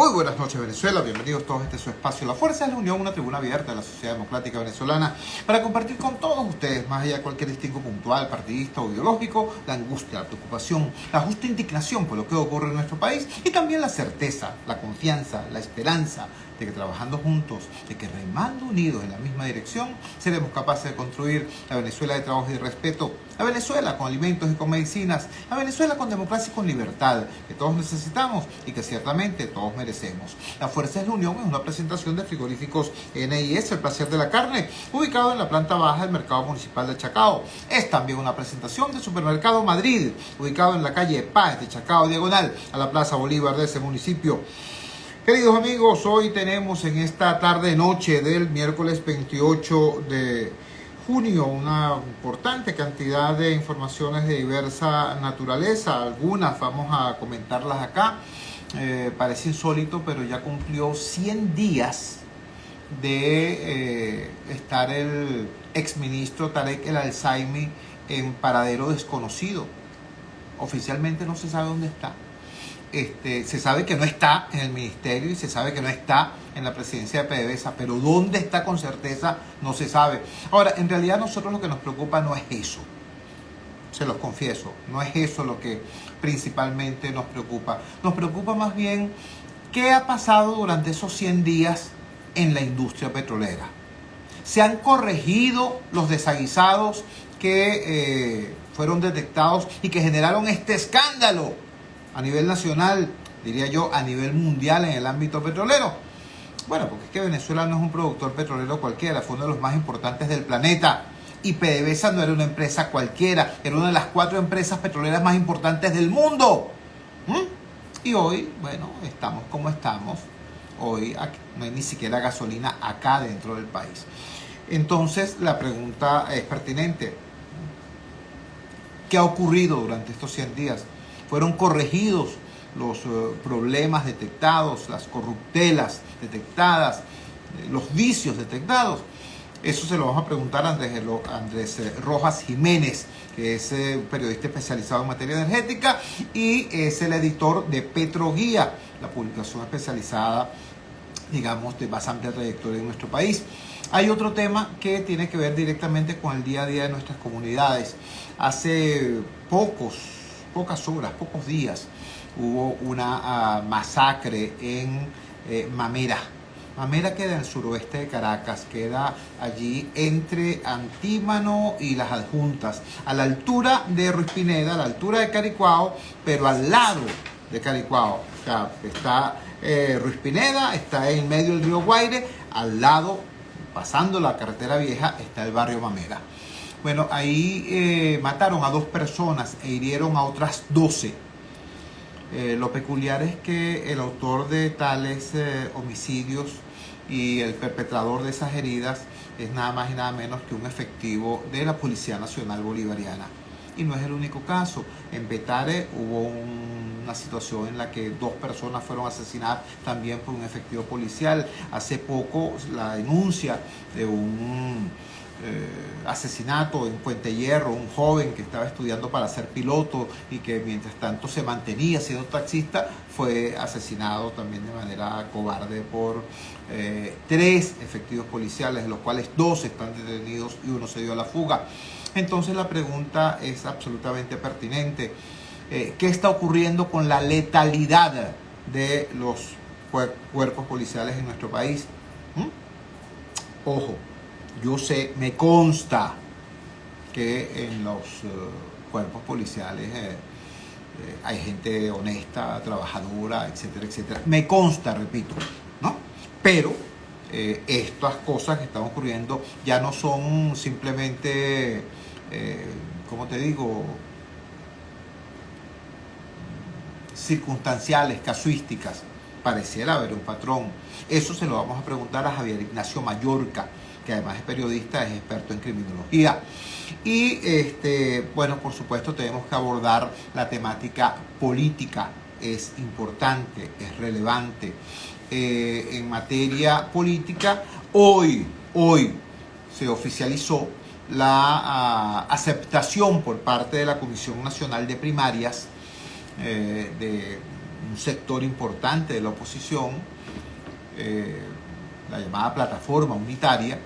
Muy buenas noches, Venezuela. Bienvenidos todos a este su espacio. La Fuerza es la Unión, una tribuna abierta de la sociedad democrática venezolana para compartir con todos ustedes, más allá de cualquier distingo puntual, partidista o ideológico, la angustia, la preocupación, la justa indignación por lo que ocurre en nuestro país y también la certeza, la confianza, la esperanza de que trabajando juntos, de que remando unidos en la misma dirección, seremos capaces de construir la Venezuela de trabajo y de respeto, la Venezuela con alimentos y con medicinas, la Venezuela con democracia y con libertad, que todos necesitamos y que ciertamente todos merecemos. La Fuerza es la Unión es una presentación de frigoríficos NIS, el placer de la carne, ubicado en la planta baja del Mercado Municipal de Chacao. Es también una presentación de Supermercado Madrid, ubicado en la calle Paz de Chacao, diagonal a la Plaza Bolívar de ese municipio. Queridos amigos, hoy tenemos en esta tarde-noche del miércoles 28 de junio una importante cantidad de informaciones de diversa naturaleza. Algunas vamos a comentarlas acá. Parece insólito, pero ya cumplió 100 días de estar el exministro Tarek El Al-Zaimi en paradero desconocido. Oficialmente no se sabe dónde está. Se sabe que no está en el ministerio y se sabe que no está en la presidencia de PDVSA, pero dónde está con certeza no se sabe. Ahora, en realidad a nosotros lo que nos preocupa no es eso, se los confieso, no es eso lo que principalmente nos preocupa. Nos preocupa más bien qué ha pasado durante esos 100 días en la industria petrolera. Se han corregido los desaguisados que fueron detectados y que generaron este escándalo a nivel nacional, diría yo, a nivel mundial en el ámbito petrolero. Bueno, porque es que Venezuela no es un productor petrolero cualquiera, fue uno de los más importantes del planeta. Y PDVSA no era una empresa cualquiera, era una de las 4 empresas petroleras más importantes del mundo. Y hoy, bueno, estamos como estamos. Hoy no hay ni siquiera gasolina acá dentro del país. Entonces, la pregunta es pertinente. ¿Qué ha ocurrido durante estos 100 días? Fueron corregidos los problemas detectados, las corruptelas detectadas, los vicios detectados. Eso se lo vamos a preguntar a Andrés Rojas Jiménez, que es periodista especializado en materia energética y es el editor de Petroguía, la publicación especializada, digamos, de más amplia trayectoria en nuestro país. Hay otro tema que tiene que ver directamente con el día a día de nuestras comunidades. Hace pocas horas, pocos días, hubo una masacre en Mamera. Mamera queda en el suroeste de Caracas, queda allí entre Antímano y Las Adjuntas, a la altura de Ruiz Pineda, a la altura de Caricuao, pero al lado de Caricuao. O sea, está Ruiz Pineda, está en medio del río Guaire, al lado, pasando la carretera vieja, está el barrio Mamera. Bueno, ahí mataron a 2 personas e hirieron a otras 12. Lo peculiar es que el autor de tales homicidios y el perpetrador de esas heridas es nada más y nada menos que un efectivo de la Policía Nacional Bolivariana. Y no es el único caso. En Petare hubo una situación en la que 2 personas fueron asesinadas también por un efectivo policial. Hace poco la denuncia de un asesinato en Puente Hierro, un joven que estaba estudiando para ser piloto y que mientras tanto se mantenía siendo taxista, fue asesinado también de manera cobarde por 3 efectivos policiales, de los cuales 2 están detenidos y 1 se dio a la fuga. Entonces la pregunta es absolutamente pertinente. ¿Qué está ocurriendo con la letalidad de los cuerpos policiales en nuestro país? Ojo, yo sé, me consta que en los cuerpos policiales hay gente honesta, trabajadora, etcétera, etcétera. Me consta, repito, ¿no? Pero estas cosas que están ocurriendo ya no son simplemente, ¿cómo te digo?, circunstanciales, casuísticas. Pareciera haber un patrón. Eso se lo vamos a preguntar a Javier Ignacio Mallorca, que además es periodista, es experto en criminología. Y bueno, por supuesto tenemos que abordar la temática política. Es importante, es relevante. En materia política, hoy se oficializó la aceptación por parte de la Comisión Nacional de Primarias un sector importante de la oposición, la llamada plataforma unitaria,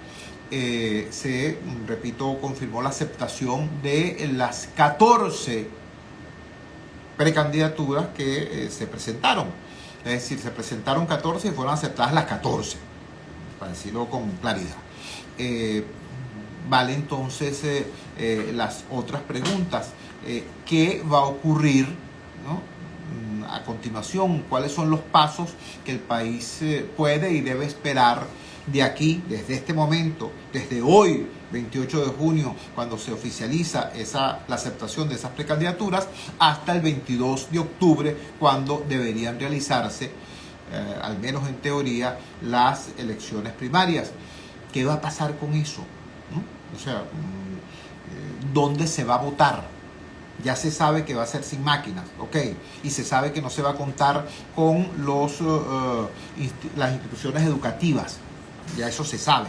repito, confirmó la aceptación de las 14 precandidaturas que se presentaron. Es decir, se presentaron 14 y fueron aceptadas las 14, para decirlo con claridad. Vale entonces las otras preguntas. ¿Qué va a ocurrir, ¿no? A continuación? ¿Cuáles son los pasos que el país puede y debe esperar de aquí, desde este momento, desde hoy, 28 de junio, cuando se oficializa la aceptación de esas precandidaturas, hasta el 22 de octubre, cuando deberían realizarse, al menos en teoría, las elecciones primarias? ¿Qué va a pasar con eso? ¿No? O sea, ¿dónde se va a votar? Ya se sabe que va a ser sin máquinas, ¿ok? Y se sabe que no se va a contar con las instituciones educativas, ya eso se sabe,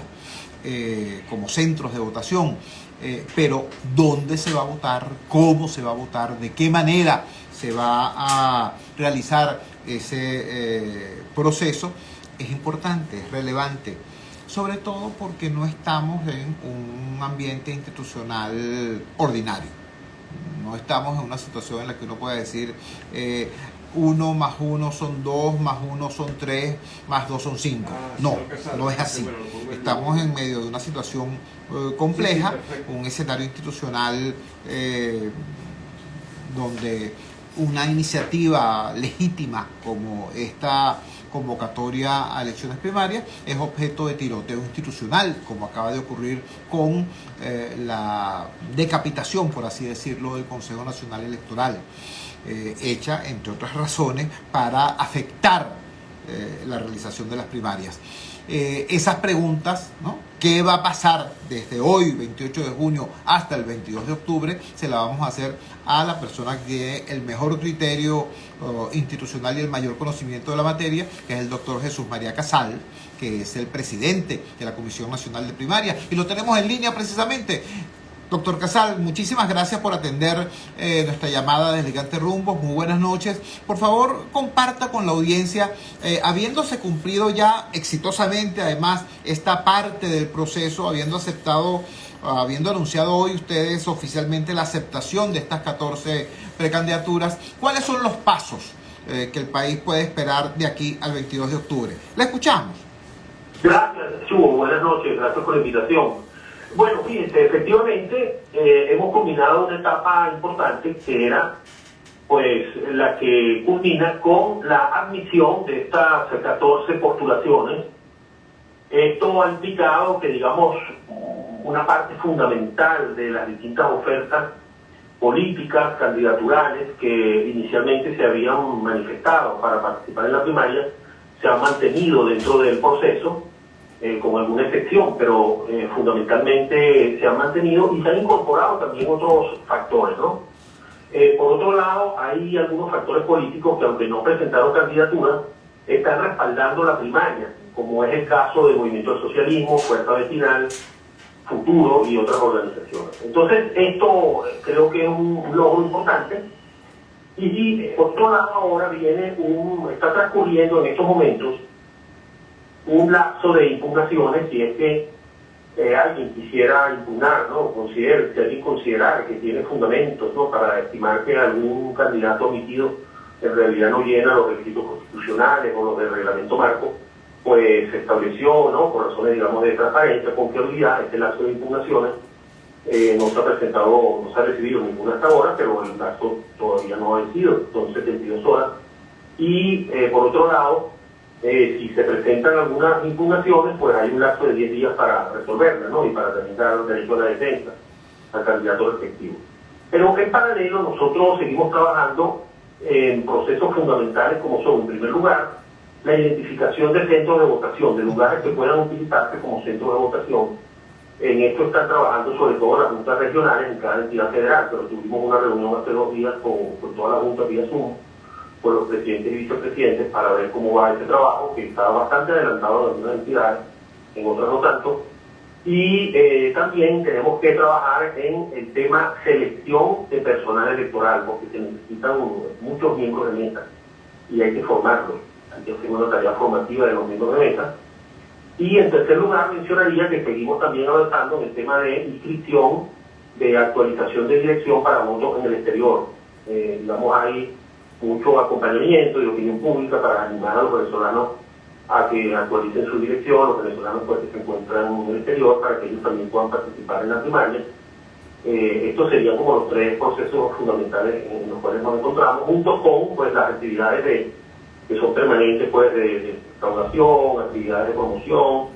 como centros de votación. Pero ¿dónde se va a votar? ¿Cómo se va a votar? ¿De qué manera se va a realizar ese proceso? Es importante, es relevante, sobre todo porque no estamos en un ambiente institucional ordinario. No estamos en una situación en la que uno pueda decir 1 más 1 son 2, más 1 son 3, más 2 son 5. No, no es así. Estamos en medio de una situación compleja, un escenario institucional donde una iniciativa legítima como esta convocatoria a elecciones primarias es objeto de tiroteo institucional, como acaba de ocurrir con la decapitación, por así decirlo, del Consejo Nacional Electoral, hecha, entre otras razones, para afectar la realización de las primarias. Esas preguntas, ¿no? ¿Qué va a pasar desde hoy, 28 de junio, hasta el 22 de octubre? Se la vamos a hacer a la persona que tiene el mejor criterio institucional y el mayor conocimiento de la materia, que es el doctor Jesús María Casal, que es el presidente de la Comisión Nacional de Primaria. Y lo tenemos en línea precisamente. Doctor Casal, muchísimas gracias por atender nuestra llamada desde Gigante Rumbos. Muy buenas noches. Por favor, comparta con la audiencia, habiéndose cumplido ya exitosamente, además, esta parte del proceso, habiendo anunciado hoy ustedes oficialmente la aceptación de estas 14 precandidaturas, ¿cuáles son los pasos que el país puede esperar de aquí al 22 de octubre? La escuchamos. Gracias, Chugo. Buenas noches. Gracias por la invitación. Bueno, fíjense, efectivamente hemos combinado una etapa importante que era pues la que culmina con la admisión de estas 14 postulaciones. Esto ha implicado que, digamos, una parte fundamental de las distintas ofertas políticas, candidaturales, que inicialmente se habían manifestado para participar en la primaria, se han mantenido dentro del proceso, con alguna excepción, pero fundamentalmente se han mantenido y se han incorporado también otros factores, ¿no? Por otro lado, hay algunos factores políticos que, aunque no presentaron candidatura, están respaldando la primaria, como es el caso del Movimiento del Socialismo, Fuerza Vecinal, Futuro y otras organizaciones. Entonces, esto creo que es un logro importante. Y por otro lado, ahora está transcurriendo en estos momentos un lapso de impugnaciones, si es que alguien quisiera impugnar, ¿no? Si alguien considerar que tiene fundamentos, ¿no?, para estimar que algún candidato omitido en realidad no llena los requisitos constitucionales o los del reglamento marco, pues se estableció, ¿no?, por razones, digamos, de transparencia, confiabilidad, este lapso de impugnaciones. No se ha presentado, no se ha recibido ninguna hasta ahora, pero el lapso todavía no ha vencido, son 72 horas. Y por otro lado, si se presentan algunas impugnaciones, pues hay un lapso de 10 días para resolverlas, ¿no?, y para también dar el derecho a la defensa al candidato respectivo. Pero en paralelo nosotros seguimos trabajando en procesos fundamentales como son, en primer lugar, la identificación de centros de votación, de lugares que puedan utilizarse como centros de votación. En esto están trabajando sobre todo las juntas regionales en cada entidad federal, pero tuvimos una reunión hace 2 días con toda la junta vía Zoom, con los presidentes y vicepresidentes, para ver cómo va ese trabajo, que está bastante adelantado en algunas entidades, en otras no tanto. Y también tenemos que trabajar en el tema selección de personal electoral, porque se necesitan muchos miembros de mesa. y hay que formarlos. Hay que hacer una tarea formativa de los miembros de mesa. Y en tercer lugar mencionaría que seguimos también avanzando en el tema de inscripción, de actualización de dirección para votos en el exterior. Digamos, hay mucho acompañamiento y opinión pública para animar a los venezolanos a que actualicen su dirección, los venezolanos pues, que se encuentran en el exterior, para que ellos también puedan participar en la primaria. Estos serían como los tres procesos fundamentales en los cuales nos encontramos, junto con pues, las actividades que son permanentes pues, de recaudación, actividades de promoción,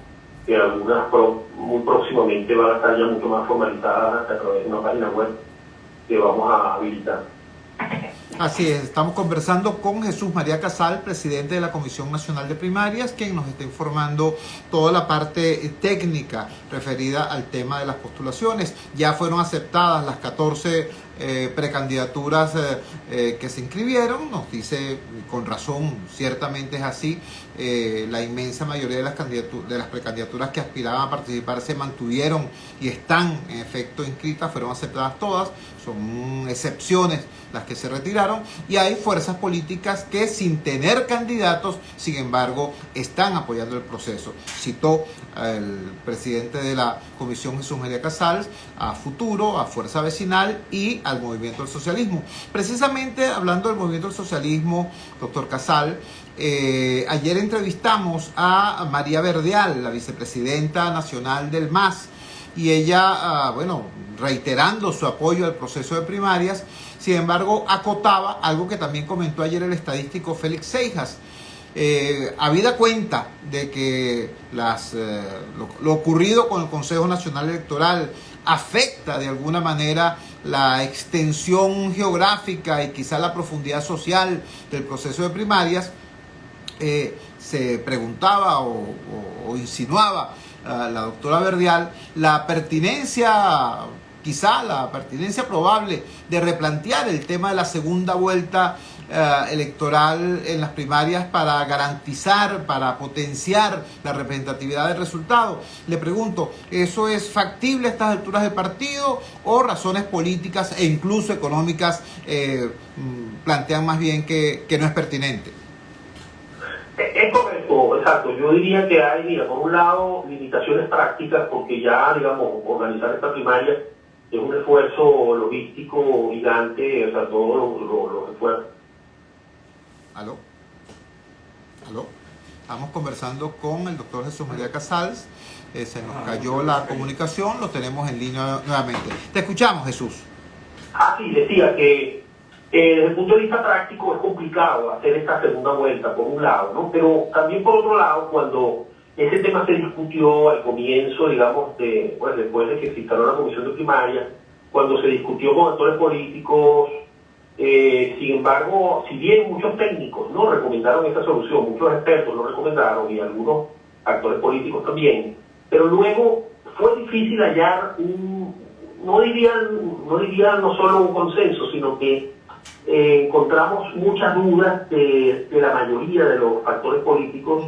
que algunas muy próximamente van a estar ya mucho más formalizadas a través de una página web que vamos a habilitar. Así es, estamos conversando con Jesús María Casal, presidente de la Comisión Nacional de Primarias, quien nos está informando toda la parte técnica referida al tema de las postulaciones. Ya fueron aceptadas las 14 precandidaturas que se inscribieron, nos dice con razón, ciertamente es así, la inmensa mayoría de las precandidaturas que aspiraban a participar se mantuvieron y están en efecto inscritas, fueron aceptadas todas, son excepciones las que se retiraron, y hay fuerzas políticas que sin tener candidatos, sin embargo, están apoyando el proceso. Citó el presidente de la Comisión, Jesús María Casals, a Futuro, a Fuerza Vecinal y al Movimiento del Socialismo. Precisamente hablando del Movimiento del Socialismo, doctor Casal, ayer entrevistamos a María Verdial, la vicepresidenta nacional del MAS, y ella, reiterando su apoyo al proceso de primarias, sin embargo, acotaba algo que también comentó ayer el estadístico Félix Seijas. Habida cuenta de que lo ocurrido con el Consejo Nacional Electoral afecta de alguna manera la extensión geográfica y quizá la profundidad social del proceso de primarias, se preguntaba o insinuaba la doctora Verdial la pertinencia probable de replantear el tema de la segunda vuelta electoral en las primarias para garantizar, para potenciar la representatividad del resultado. Le pregunto, ¿eso es factible a estas alturas del partido o razones políticas e incluso económicas plantean más bien que no es pertinente? Es correcto, exacto. Yo diría que hay, por un lado, limitaciones prácticas, porque ya, organizar esta primaria es un esfuerzo logístico gigante, todos los esfuerzos. ¿Aló? Estamos conversando con el doctor Jesús María Casals. Se nos cayó la comunicación, lo tenemos en línea nuevamente. Te escuchamos, Jesús. Sí, decía que desde el punto de vista práctico es complicado hacer esta segunda vuelta, por un lado, ¿no? Pero también por otro lado, cuando ese tema se discutió al comienzo, después de que se instaló la comisión de primaria, cuando se discutió con actores políticos, sin embargo, si bien muchos técnicos no recomendaron esta solución, muchos expertos lo recomendaron y algunos actores políticos también, pero luego fue difícil hallar no diría no solo un consenso, sino que encontramos muchas dudas de la mayoría de los actores políticos.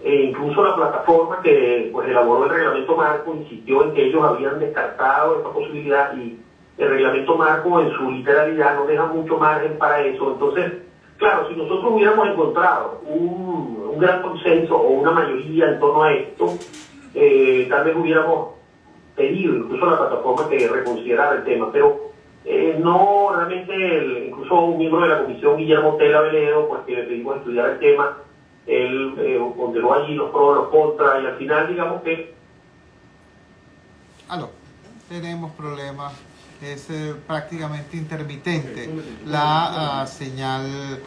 Incluso la plataforma que elaboró el reglamento marco insistió en que ellos habían descartado esta posibilidad, y el reglamento marco en su literalidad no deja mucho margen para eso. Entonces, claro, si nosotros hubiéramos encontrado un gran consenso o una mayoría en torno a esto, tal vez hubiéramos pedido incluso a la plataforma que reconsiderara el tema, pero no, realmente, incluso un miembro de la comisión, Guillermo Tela Veledo, pues que le pedimos estudiar el tema, él ponderó allí los pros, los contras, y al final digamos que... Tenemos problemas, es prácticamente intermitente la señal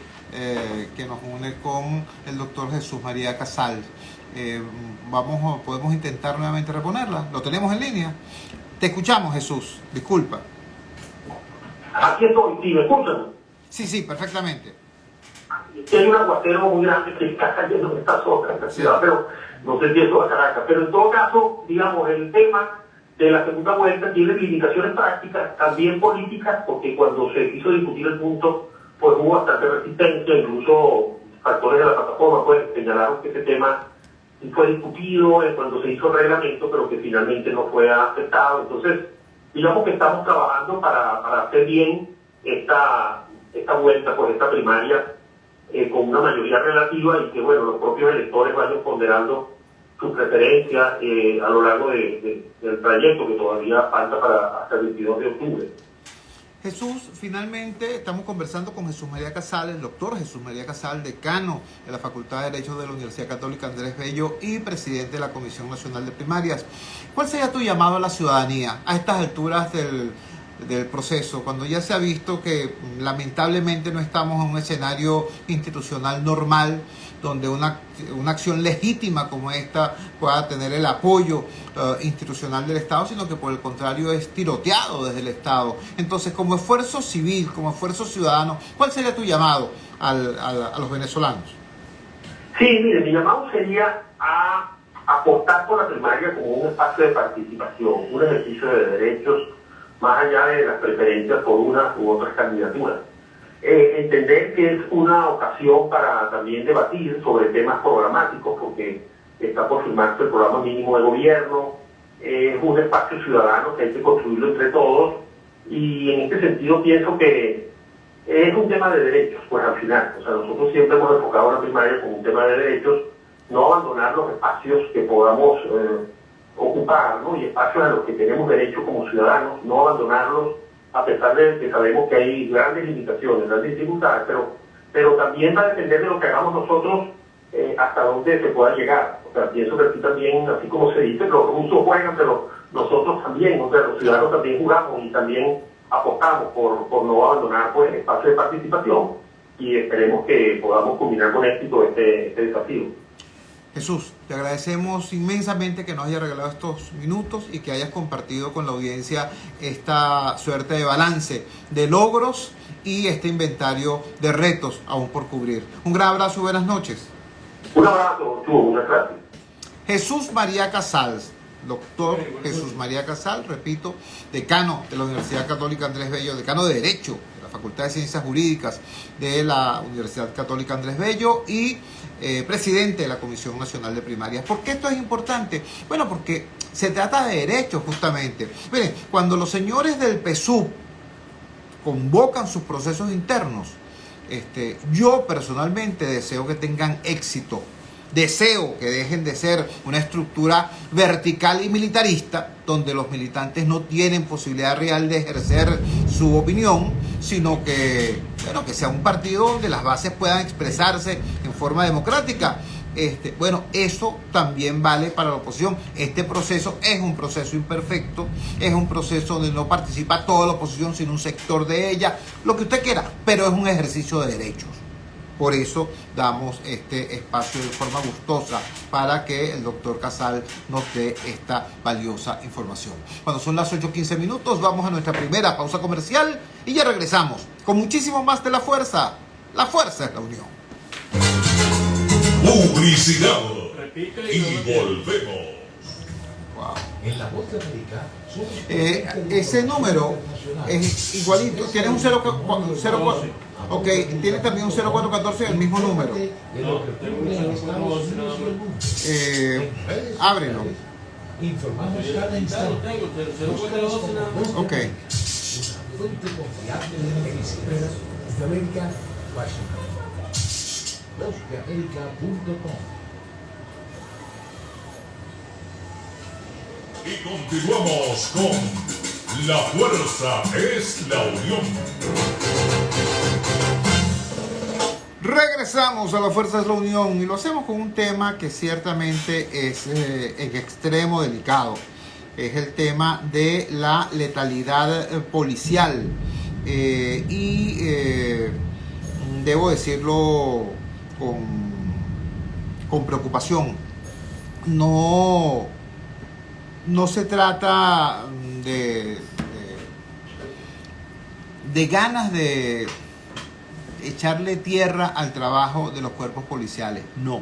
que nos une con el doctor Jesús María Casal. Podemos intentar nuevamente reponerla, lo tenemos en línea. Te escuchamos, Jesús, disculpa. Aquí estoy, ¿sí me escuchan? Sí, perfectamente. Que hay un aguacero muy grande que está cayendo en esta zona, en la ciudad, pero no sé si eso va a Caracas. Pero en todo caso, el tema de la segunda vuelta tiene limitaciones prácticas, también políticas, porque cuando se quiso discutir el punto, pues hubo bastante resistencia, incluso factores de la plataforma señalaron que ese tema fue discutido cuando se hizo el reglamento, pero que finalmente no fue aceptado. Entonces, digamos que estamos trabajando para hacer bien esta vuelta, esta primaria, con una mayoría relativa y que, bueno, los propios electores vayan ponderando sus preferencias a lo largo del trayecto que todavía falta para hasta el 22 de octubre. Jesús, finalmente estamos conversando con Jesús María Casal, el doctor Jesús María Casal, decano de la Facultad de Derecho de la Universidad Católica Andrés Bello y presidente de la Comisión Nacional de Primarias. ¿Cuál sería tu llamado a la ciudadanía a estas alturas del proceso, cuando ya se ha visto que lamentablemente no estamos en un escenario institucional normal, donde una acción legítima como esta pueda tener el apoyo institucional del Estado, sino que por el contrario es tiroteado desde el Estado? Entonces, como esfuerzo civil, como esfuerzo ciudadano, ¿cuál sería tu llamado a los venezolanos? Sí, mire, mi llamado sería a apostar por la primaria como un espacio de participación, un ejercicio de derechos, más allá de las preferencias por una u otras candidaturas. Entender que es una ocasión para también debatir sobre temas programáticos, porque está por firmarse el programa mínimo de gobierno, es un espacio ciudadano que hay que construirlo entre todos, y en este sentido pienso que es un tema de derechos, pues al final. O sea, nosotros siempre hemos enfocado la primaria como un tema de derechos, no abandonar los espacios que podamos ocupar, ¿no? Y espacios a los que tenemos derecho como ciudadanos, no abandonarlos, a pesar de que sabemos que hay grandes limitaciones, grandes dificultades, pero también va a depender de lo que hagamos nosotros hasta dónde se pueda llegar. O sea, pienso que aquí también, así como se dice, los rusos juegan, pero nosotros también, o sea, los ciudadanos también jugamos y también apostamos por no abandonar pues espacios de participación, y esperemos que podamos culminar con éxito este desafío. Jesús, te agradecemos inmensamente que nos hayas regalado estos minutos y que hayas compartido con la audiencia esta suerte de balance de logros y este inventario de retos aún por cubrir. Un gran abrazo y buenas noches. Un abrazo, Chugo, muchas gracias. Jesús María Casal, doctor Jesús María Casal, repito, decano de la Universidad Católica Andrés Bello, decano de Derecho de la Facultad de Ciencias Jurídicas de la Universidad Católica Andrés Bello y presidente de la Comisión Nacional de Primarias. ¿Por qué esto es importante? Bueno, porque se trata de derechos justamente. Miren, cuando los señores del PSUV convocan sus procesos internos, yo personalmente deseo que tengan éxito. Deseo que dejen de ser una estructura vertical y militarista, donde los militantes no tienen posibilidad real de ejercer su opinión, sino que, bueno, que sea un partido donde las bases puedan expresarse en forma democrática. Bueno, eso también vale para la oposición. Este proceso es un proceso imperfecto, es un proceso donde no participa toda la oposición, sino un sector de ella, lo que usted quiera, pero es un ejercicio de derechos. Por eso damos este espacio de forma gustosa para que el doctor Casal nos dé esta valiosa información. Cuando son las 8:15 minutos, vamos a nuestra primera pausa comercial y ya regresamos con muchísimo más de La Fuerza. La Fuerza es la unión. Publicidad. Y volvemos. Wow. En la Voz de América, ese número es igualito. Tienes un 04. Ok, tiene también un 0414, el mismo número. Ábrelo. Informamos cada instante. Ok. Fuente confiable de noticias. Desde América, Washington. VozDeAmerica.com. Y continuamos con La Fuerza es la Unión. Regresamos a La Fuerza es la Unión y lo hacemos con un tema que ciertamente es en extremo delicado. Es el tema de la letalidad policial. Debo decirlo con preocupación. No se trata de ganas de echarle tierra al trabajo de los cuerpos policiales. No,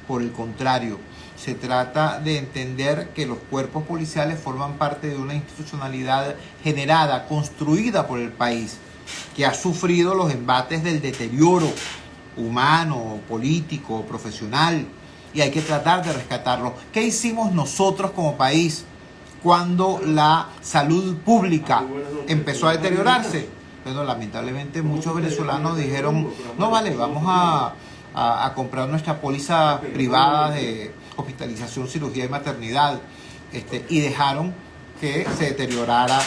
por el contrario, se trata de entender que los cuerpos policiales forman parte de una institucionalidad generada, construida por el país, que ha sufrido los embates del deterioro humano, político, profesional, y hay que tratar de rescatarlo. ¿Qué hicimos nosotros como país cuando la salud pública empezó a deteriorarse? Bueno, lamentablemente muchos venezolanos dijeron, no vale, vamos a comprar nuestra póliza privada de hospitalización, cirugía y maternidad, y dejaron que se deteriorara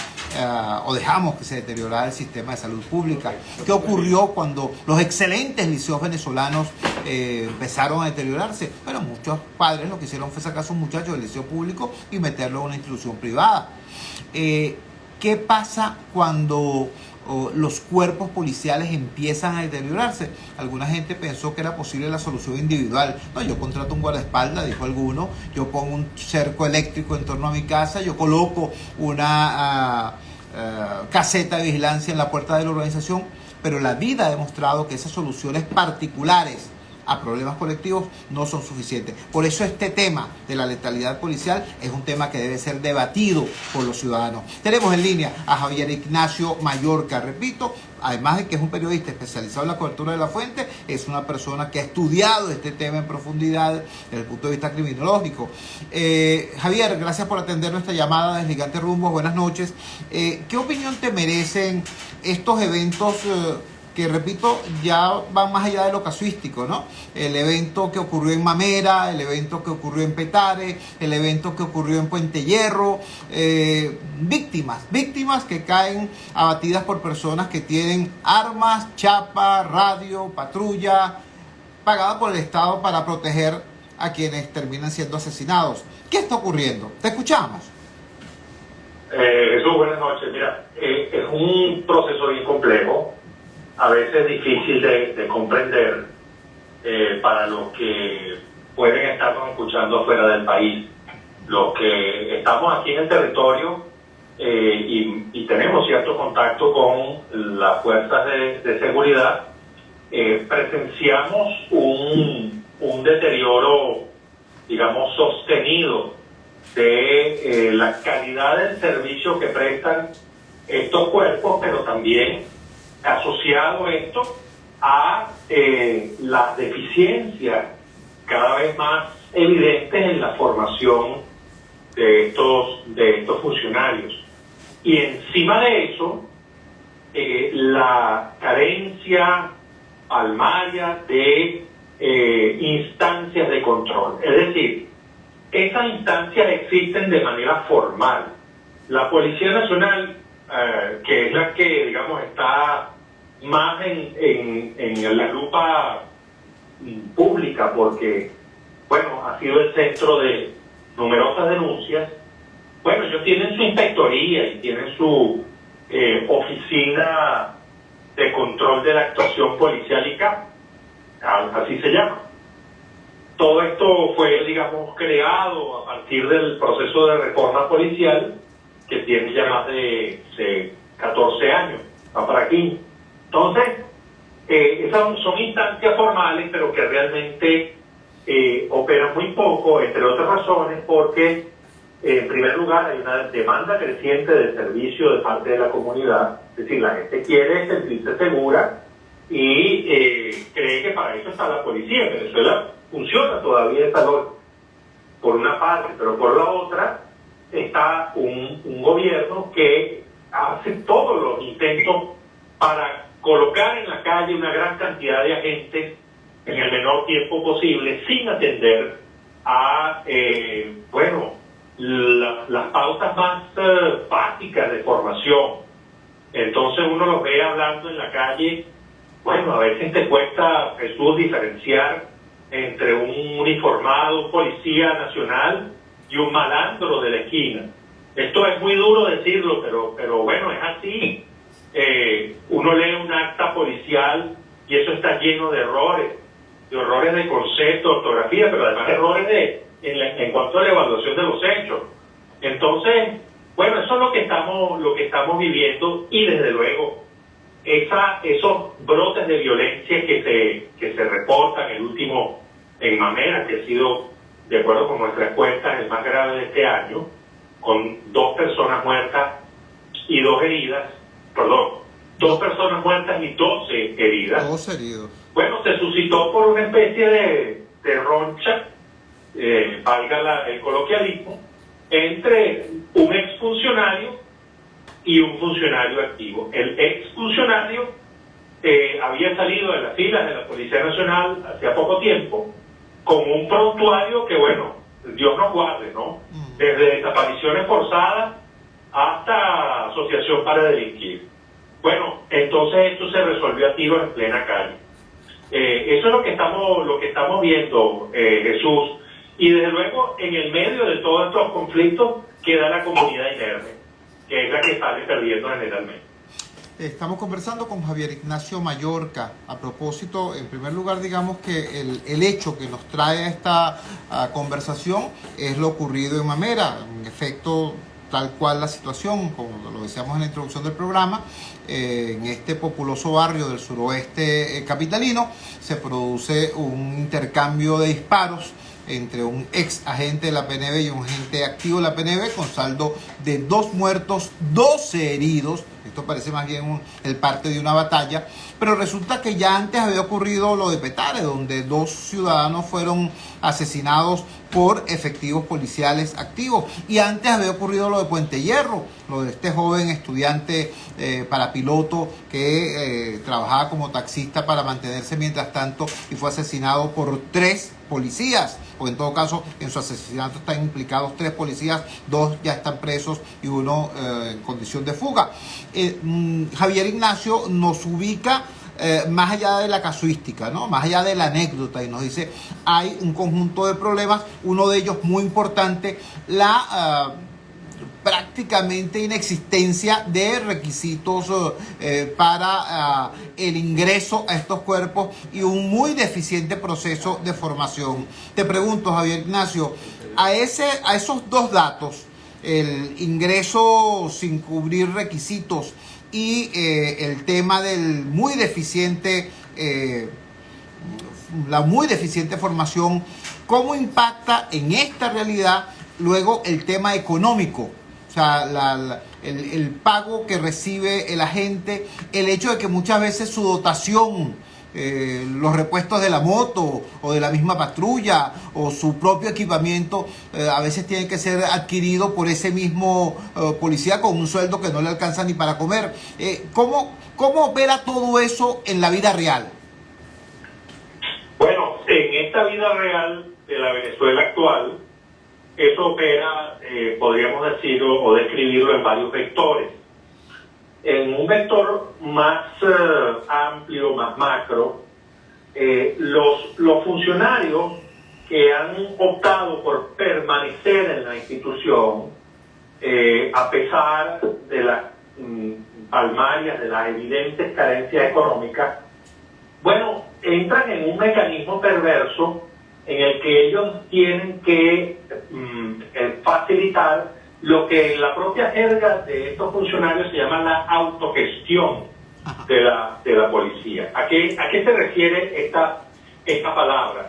o dejamos que se deteriorara el sistema de salud pública. ¿Qué ocurrió cuando los excelentes liceos venezolanos empezaron a deteriorarse? Bueno, muchos padres lo que hicieron fue sacar a sus muchachos del liceo público y meterlo en una institución privada. ¿Qué pasa cuando los cuerpos policiales empiezan a deteriorarse? Alguna gente pensó que era posible la solución individual. No, yo contrato un guardaespaldas, dijo alguno, yo pongo un cerco eléctrico en torno a mi casa, yo coloco una caseta de vigilancia en la puerta de la organización, pero la vida ha demostrado que esas soluciones particulares a problemas colectivos no son suficientes. Por eso este tema de la letalidad policial es un tema que debe ser debatido por los ciudadanos. Tenemos en línea a Javier Ignacio Mallorca, repito, además de que es un periodista especializado en la cobertura de la fuente, es una persona que ha estudiado este tema en profundidad desde el punto de vista criminológico. Javier, gracias por atender nuestra llamada desde Gigante Rumbo. Buenas noches. ¿Qué opinión te merecen estos eventos que, repito, ya van más allá de lo casuístico, ¿no? El evento que ocurrió en Mamera, el evento que ocurrió en Petare, el evento que ocurrió en Puente Hierro, víctimas que caen abatidas por personas que tienen armas, chapa, radio, patrulla, pagada por el Estado para proteger a quienes terminan siendo asesinados. ¿Qué está ocurriendo? Te escuchamos. Jesús, buenas noches. Mira, es un proceso bien complejo, a veces difícil de comprender para los que pueden estarnos escuchando afuera del país. Los que estamos aquí en el territorio y tenemos cierto contacto con las fuerzas de seguridad, presenciamos un deterioro, digamos, sostenido de la calidad del servicio que prestan estos cuerpos, pero también asociado esto a las deficiencias cada vez más evidentes en la formación de estos funcionarios. Y encima de eso, la carencia palmaria de instancias de control. Es decir, esas instancias existen de manera formal. La Policía Nacional, que es la que, digamos, está más en la lupa pública, porque, bueno, ha sido el centro de numerosas denuncias. Bueno, ellos tienen su inspectoría y tienen su oficina de control de la actuación policial, así se llama. Todo esto fue, digamos, creado a partir del proceso de reforma policial, que tiene ya más de 14 años, va para 15. Entonces, esas son instancias formales, pero que realmente operan muy poco, entre otras razones, porque, en primer lugar, hay una demanda creciente de servicio de parte de la comunidad. Es decir, la gente quiere sentirse segura y cree que para eso está la policía. En Venezuela funciona todavía esa lógica, por una parte, pero por la otra está un gobierno que hace todos los intentos para colocar en la calle una gran cantidad de agentes en el menor tiempo posible, sin atender a las pautas más básicas de formación. Entonces uno los ve hablando en la calle. Bueno, a veces te cuesta, Jesús, diferenciar entre un uniformado, un policía nacional y un malandro de la esquina. Esto es muy duro decirlo, pero bueno, es así. Uno lee un acta policial y eso está lleno de errores de concepto, ortografía, pero además errores en cuanto a la evaluación de los hechos. Entonces, bueno, eso es lo que estamos viviendo, y desde luego esos brotes de violencia que se reportan, el último en Mamera, que ha sido, de acuerdo con nuestras cuentas, el más grave de este año, con 2 personas muertas y 2 heridas, 2 personas muertas y 12 heridas. 12 heridos. Bueno, se suscitó por una especie de roncha, valga el coloquialismo, entre un exfuncionario y un funcionario activo. El ex funcionario había salido de las filas de la Policía Nacional hacía poco tiempo con un prontuario que, bueno, Dios nos guarde, ¿no? Desde desapariciones forzadas hasta asociación para delinquir. Bueno, entonces esto se resolvió a tiros en plena calle. Eso es lo que estamos viendo, Jesús. Y desde luego, en el medio de todos estos conflictos queda la comunidad inerme, que es la que sale perdiendo generalmente. Estamos conversando con Javier Ignacio Mallorca. A propósito, en primer lugar, digamos que el hecho que nos trae a esta conversación es lo ocurrido en Mamera. En efecto, tal cual la situación, como lo decíamos en la introducción del programa, en este populoso barrio del suroeste capitalino se produce un intercambio de disparos entre un ex agente de la PNV y un agente activo de la PNV, con saldo de 2 muertos, 12 heridos. Esto parece más bien el parte de una batalla, pero resulta que ya antes había ocurrido lo de Petare, donde 2 ciudadanos fueron asesinados por efectivos policiales activos, y antes había ocurrido lo de Puente Hierro, lo de este joven estudiante parapiloto que trabajaba como taxista para mantenerse mientras tanto y fue asesinado por 3 policías, o en todo caso en su asesinato están implicados 3 policías, 2 ya están presos y 1 en condición de fuga. Javier Ignacio nos ubica más allá de la casuística, ¿no? Más allá de la anécdota, y nos dice hay un conjunto de problemas, uno de ellos muy importante, la prácticamente inexistencia de requisitos para el ingreso a estos cuerpos y un muy deficiente proceso de formación. Te pregunto, Javier Ignacio, a esos 2 datos, el ingreso sin cubrir requisitos y el tema del la muy deficiente formación, ¿cómo impacta en esta realidad luego el tema económico? O sea, el pago que recibe el agente, el hecho de que muchas veces su dotación, los repuestos de la moto o de la misma patrulla o su propio equipamiento a veces tiene que ser adquirido por ese mismo policía con un sueldo que no le alcanza ni para comer. ¿Cómo opera todo eso en la vida real? Bueno, en esta vida real de la Venezuela actual, eso opera, podríamos decirlo o describirlo en varios vectores. En un vector más amplio, más macro, los funcionarios que han optado por permanecer en la institución, a pesar de las palmarias, de las evidentes carencias económicas, bueno, entran en un mecanismo perverso en el que ellos tienen que facilitar lo que en la propia jerga de estos funcionarios se llama la autogestión de la policía. ¿A qué se refiere esta palabra?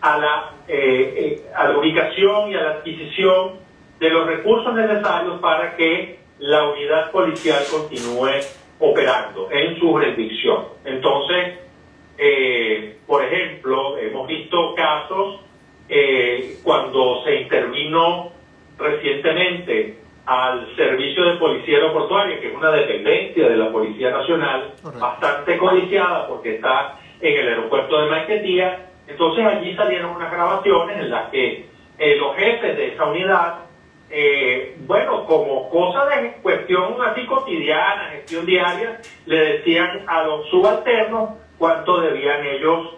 A la ubicación y a la adquisición de los recursos necesarios para que la unidad policial continúe operando en su jurisdicción. Entonces, por ejemplo, hemos visto casos cuando se intervino recientemente al Servicio de Policía Aeroportuaria, que es una dependencia de la Policía Nacional, correcto, bastante codiciada porque está en el aeropuerto de Maiquetía. Entonces allí salieron unas grabaciones en las que los jefes de esa unidad, bueno, como cosa de cuestión así cotidiana, gestión diaria, le decían a los subalternos cuánto debían ellos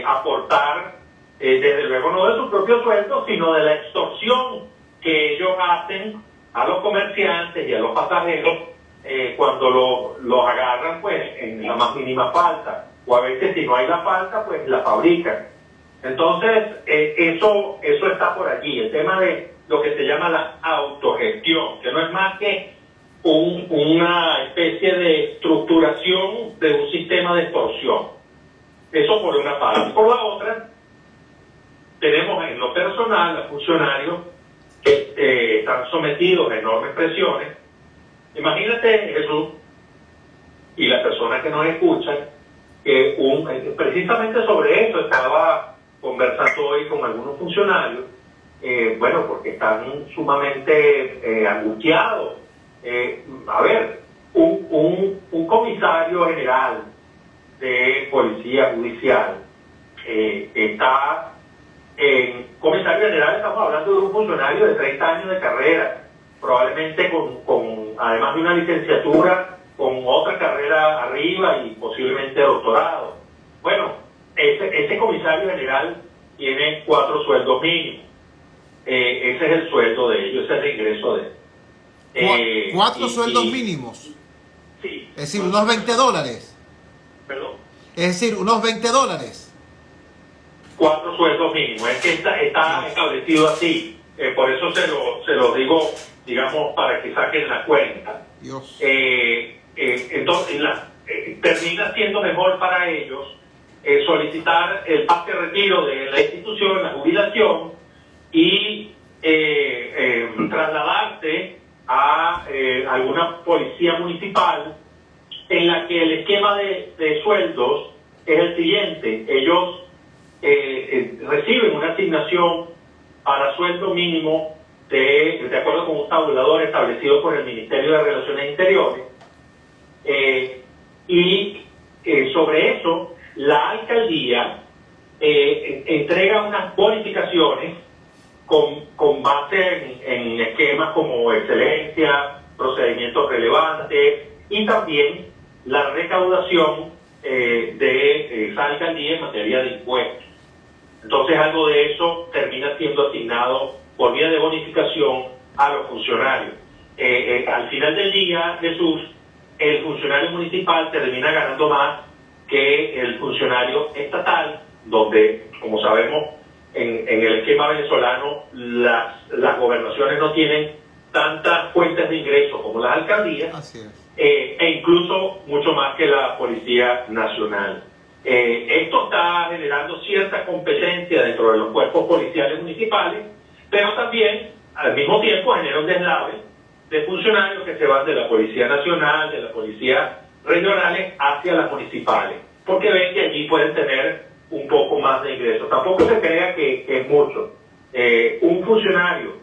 aportar, desde luego no de su propio sueldo, sino de la extorsión que ellos hacen a los comerciantes y a los pasajeros cuando los agarran pues en la más mínima falta, o a veces si no hay la falta pues la fabrican. Entonces eso está por allí, el tema de lo que se llama la autogestión, que no es más que una especie de estructuración de un sistema de extorsión. Eso por una parte. Por la otra, tenemos en lo personal a funcionarios que están sometidos a enormes presiones. Imagínate, Jesús, y las personas que nos escuchan, que precisamente sobre eso estaba conversando hoy con algunos funcionarios, bueno, porque están sumamente angustiados A ver, un comisario general de policía judicial está en comisario general, estamos hablando de un funcionario de 30 años de carrera, probablemente además de una licenciatura, con otra carrera arriba y posiblemente doctorado. Bueno, ese comisario general tiene 4 sueldos mínimos. Ese es el sueldo de ellos, ese es el ingreso de ellos. 4 sueldos mínimos. Sí. Es decir, unos $20. Perdón. Es decir, unos $20. 4 sueldos mínimos. Es que está establecido así. Por eso se lo digo, digamos, para que saquen la cuenta. Dios. Entonces, termina siendo mejor para ellos solicitar el pase de retiro de la institución, la jubilación, y trasladarse a alguna policía municipal en la que el esquema de sueldos es el siguiente. Ellos reciben una asignación para sueldo mínimo de acuerdo con un tabulador establecido por el Ministerio de Relaciones Interiores, y sobre eso la alcaldía entrega unas bonificaciones con base en esquemas como excelencia, procedimientos relevantes, y también la recaudación de esa alcaldía en materia de impuestos. Entonces algo de eso termina siendo asignado por vía de bonificación a los funcionarios. Al final del día, Jesús, el funcionario municipal termina ganando más que el funcionario estatal, donde, como sabemos, en el esquema venezolano, las gobernaciones no tienen tantas fuentes de ingresos como las alcaldías. Así es. E incluso mucho más que la Policía Nacional. Esto está generando cierta competencia dentro de los cuerpos policiales municipales, pero también al mismo tiempo genera un deslave de funcionarios que se van de la Policía Nacional, de la Policía regionales hacia las municipales, porque ven que allí pueden tener un poco más de ingresos. Tampoco se crea que es mucho. Un funcionario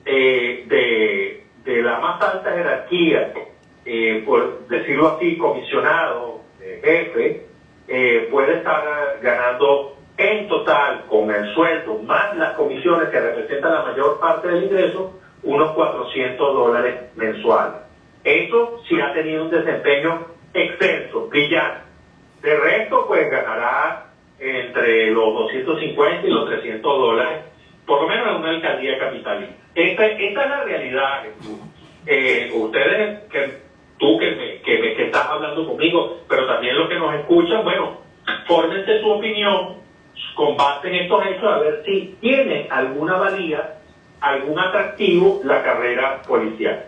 de la más alta jerarquía, por decirlo así, comisionado, jefe, puede estar ganando en total, con el sueldo más las comisiones que representan la mayor parte del ingreso, unos $400 mensuales. Eso sí ha tenido un desempeño extenso, brillante. De resto, pues ganará entre los 250 y los $300, por lo menos en una alcaldía capitalina. Esta es la realidad, Jesús. Ustedes, tú que estás hablando conmigo, pero también los que nos escuchan, bueno, fórmense su opinión con base en estos hechos, a ver si tiene alguna valía, algún atractivo la carrera policial.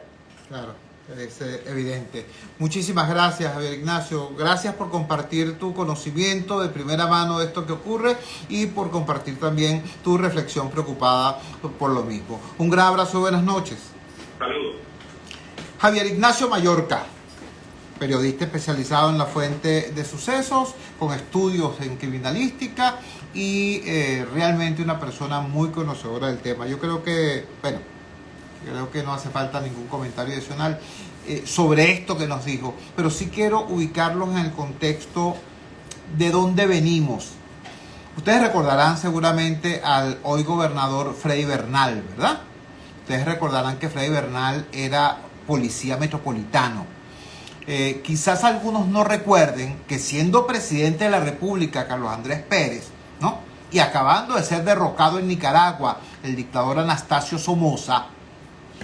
Claro, es evidente. Muchísimas gracias, Javier Ignacio. Gracias por compartir tu conocimiento de primera mano de esto que ocurre y por compartir también tu reflexión preocupada por lo mismo. Un gran abrazo, buenas noches. Saludos. Javier Ignacio Mallorca, periodista especializado en la fuente de sucesos, con estudios en criminalística y realmente una persona muy conocedora del tema. Yo creo que, bueno, creo que no hace falta ningún comentario adicional sobre esto que nos dijo, pero sí quiero ubicarlos en el contexto de dónde venimos. Ustedes recordarán seguramente al hoy gobernador Freddy Bernal, ¿verdad? Ustedes recordarán que Freddy Bernal era policía metropolitano. Quizás algunos no recuerden que siendo presidente de la República Carlos Andrés Pérez, ¿no?, y acabando de ser derrocado en Nicaragua el dictador Anastasio Somoza,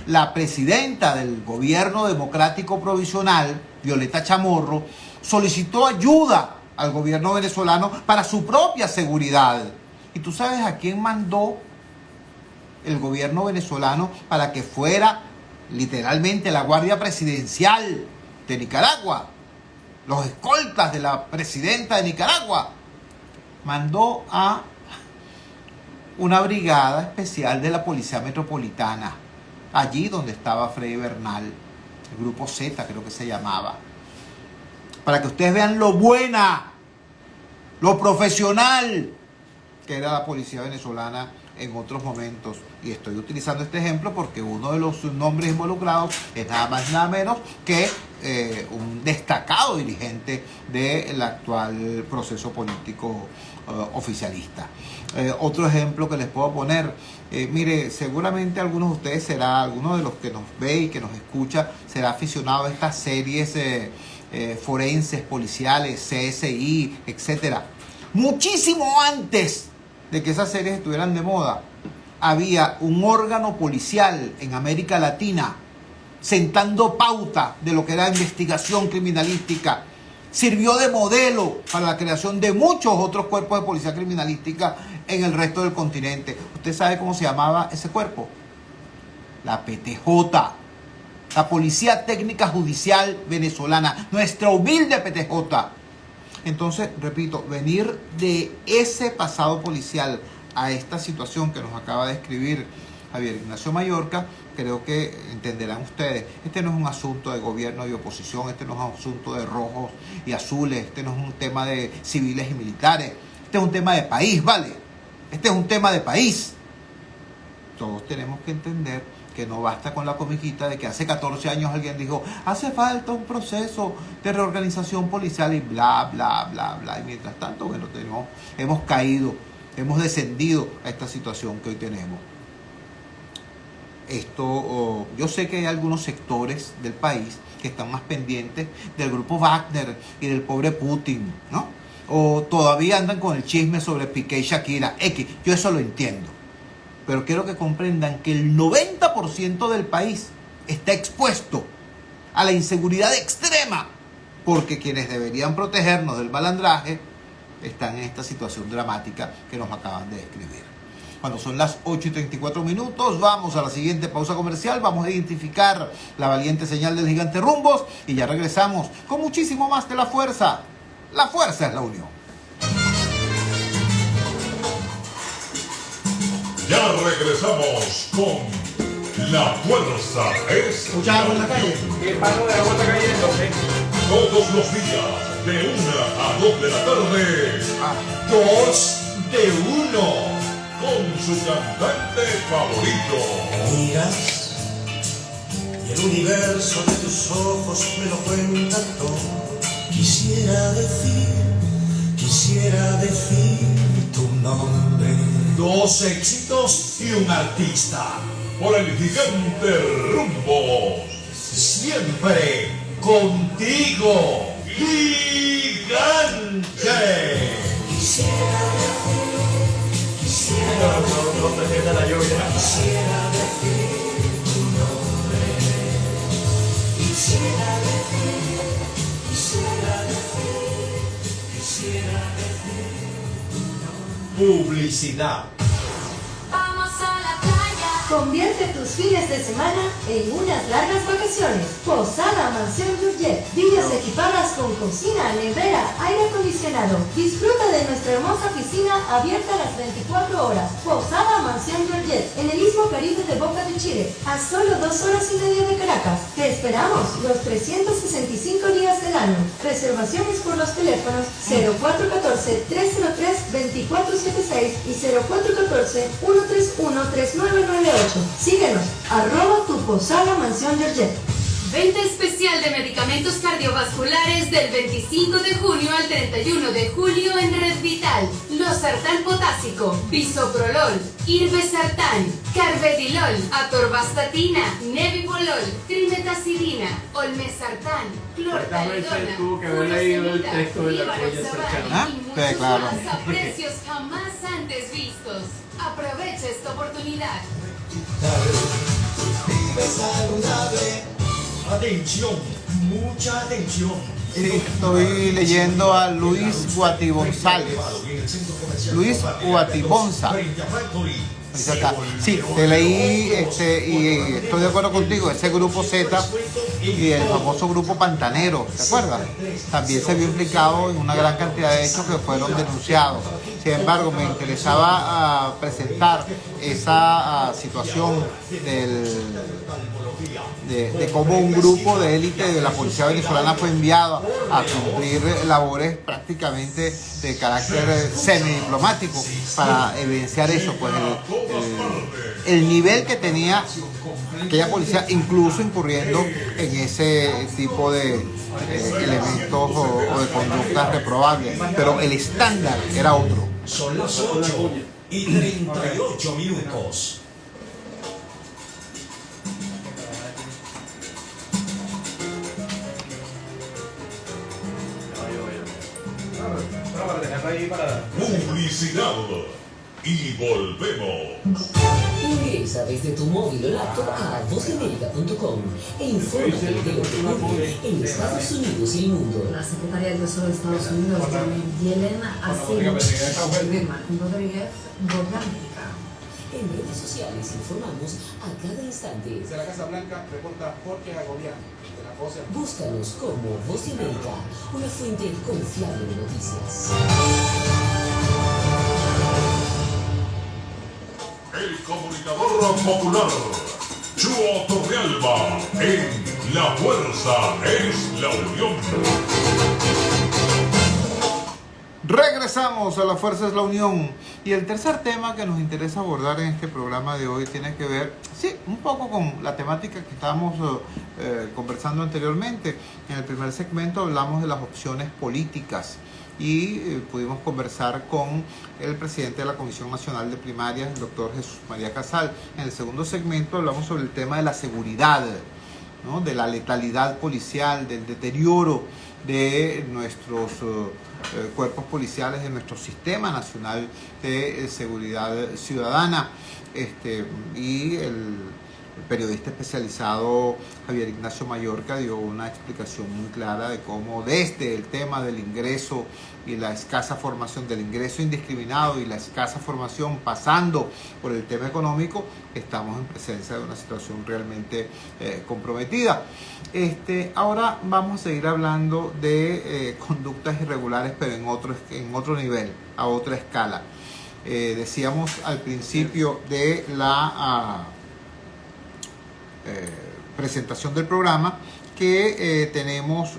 la presidenta del gobierno democrático provisional, Violeta Chamorro, solicitó ayuda al gobierno venezolano para su propia seguridad. ¿Y tú sabes a quién mandó el gobierno venezolano para que fuera literalmente la guardia presidencial de Nicaragua? Los escoltas de la presidenta de Nicaragua. Mandó a una brigada especial de la Policía Metropolitana, allí donde estaba Freddy Bernal, el grupo Z creo que se llamaba, para que ustedes vean lo buena, lo profesional que era la policía venezolana en otros momentos. Y estoy utilizando este ejemplo porque uno de los nombres involucrados es nada más y nada menos que un destacado dirigente del actual proceso político oficialista. Otro ejemplo que les puedo poner, mire, seguramente algunos de ustedes alguno de los que nos ve y que nos escucha será aficionado a estas series forenses, policiales, CSI, etcétera. Muchísimo antes de que esas series estuvieran de moda, había un órgano policial en América Latina sentando pauta de lo que era investigación criminalística. Sirvió de modelo para la creación de muchos otros cuerpos de policía criminalística en el resto del continente. ¿Usted sabe cómo se llamaba ese cuerpo? La PTJ, la Policía Técnica Judicial Venezolana, nuestra humilde PTJ. Entonces, repito, venir de ese pasado policial a esta situación que nos acaba de escribir Javier Ignacio Mallorca, creo que entenderán ustedes, este no es un asunto de gobierno y oposición, este no es un asunto de rojos y azules, este no es un tema de civiles y militares, este es un tema de país, ¿vale? Este es un tema de país. Todos tenemos que entender que no basta con la comiquita de que hace 14 años alguien dijo, hace falta un proceso de reorganización policial y bla, bla, bla, bla. Y mientras tanto, bueno, hemos caído, hemos descendido a esta situación que hoy tenemos. Yo sé que hay algunos sectores del país que están más pendientes del grupo Wagner y del pobre Putin, ¿no? O todavía andan con el chisme sobre Piqué y Shakira. Yo eso lo entiendo. Pero quiero que comprendan que el 90% del país está expuesto a la inseguridad extrema, porque quienes deberían protegernos del malandraje están en esta situación dramática que nos acaban de describir. Cuando son las 8:34, vamos a la siguiente pausa comercial, vamos a identificar la valiente señal del gigante Rumbos y ya regresamos con muchísimo más de La Fuerza. La fuerza es la unión. Ya regresamos con La Fuerza es ¿Mucha agua en la calle? ¿Qué palo de agua está cayendo? todos los días de 1 a 2 de la tarde. 2 de 1. Con su cantante favorito. Miras y el universo de tus ojos me lo cuenta todo. Quisiera decir tu nombre. 2 éxitos y un artista. Por el gigante Rumbos. Siempre contigo, gigante. No te sientas la lluvia. Publicidad. Vamos a la playa. Convierte tus fines de semana en unas largas vacaciones. Posada Mansión Giorget. Villas equipadas con cocina, nevera, aire acondicionado. Disfruta de nuestra hermosa piscina abierta las 24 horas. Posada Mansión Giorget, en el Istmo Caribe de Boca de Chile, a solo 2 horas y media de Caracas. Te esperamos los 365 días del año. Reservaciones por los teléfonos 0414-303-2476 y 0414-131-3998. Síguenos, @tuposada Mansión Giorget. Venta especial de medicamentos cardiovasculares del 25 de junio al 31 de julio en Red Vital. Losartán potásico, bisoprolol, irbesartán, carvedilol, atorvastatina, nebivolol, trimetazidina, olmesartán, clortalidona, Tuvo que haber leído el texto de la cuella cercana. y muchos claro. más a precios jamás antes vistos. Aprovecha esta oportunidad. Atención, mucha atención. Sí, estoy leyendo a Luis Guati González. Luis Guatibonza. Dice acá. Sí, te leí y estoy de acuerdo contigo. Ese grupo Z y el famoso grupo Pantanero, ¿te acuerdas? También se vio implicado en una gran cantidad de hechos que fueron denunciados. Sin embargo, me interesaba presentar esa situación de cómo un grupo de élite de la policía venezolana fue enviado a cumplir labores prácticamente de carácter semidiplomático para evidenciar eso, pues el nivel que tenía aquella policía, incluso incurriendo en ese tipo de elementos o de conductas reprobables, pero el estándar era otro. Son las 8:38. Publicidad. Y volvemos. Ingresa desde tu móvil o laptop a voceamerica.com e infórmate de lo que ocurre en Estados Unidos y el mundo. La secretaria del Tesoro de Estados Unidos, Yellen, aseguró que Martín Rodríguez vota América. En redes sociales informamos a cada instante. Desde la Casa Blanca reporta Jorge Agobián, de la Voz de América. Búscanos como Voz de América, una fuente confiable de noticias. El comunicador popular, Chuo Torrealba, en La Fuerza es la Unión. Regresamos a La Fuerza es la Unión. Y el tercer tema que nos interesa abordar en este programa de hoy tiene que ver, sí, un poco con la temática que estábamos conversando anteriormente. En el primer segmento hablamos de las opciones políticas y pudimos conversar con el presidente de la Comisión Nacional de Primarias, el doctor Jesús María Casal. En el segundo segmento hablamos sobre el tema de la seguridad, ¿no? De la letalidad policial, del deterioro de nuestros cuerpos policiales, de nuestro sistema nacional de seguridad ciudadana, y el periodista especializado Javier Ignacio Mallorca dio una explicación muy clara de cómo desde el tema del ingreso y la escasa formación, del ingreso indiscriminado y la escasa formación, pasando por el tema económico, estamos en presencia de una situación realmente comprometida. Ahora vamos a seguir hablando de conductas irregulares, pero en otro nivel, a otra escala. Decíamos al principio de la presentación del programa que tenemos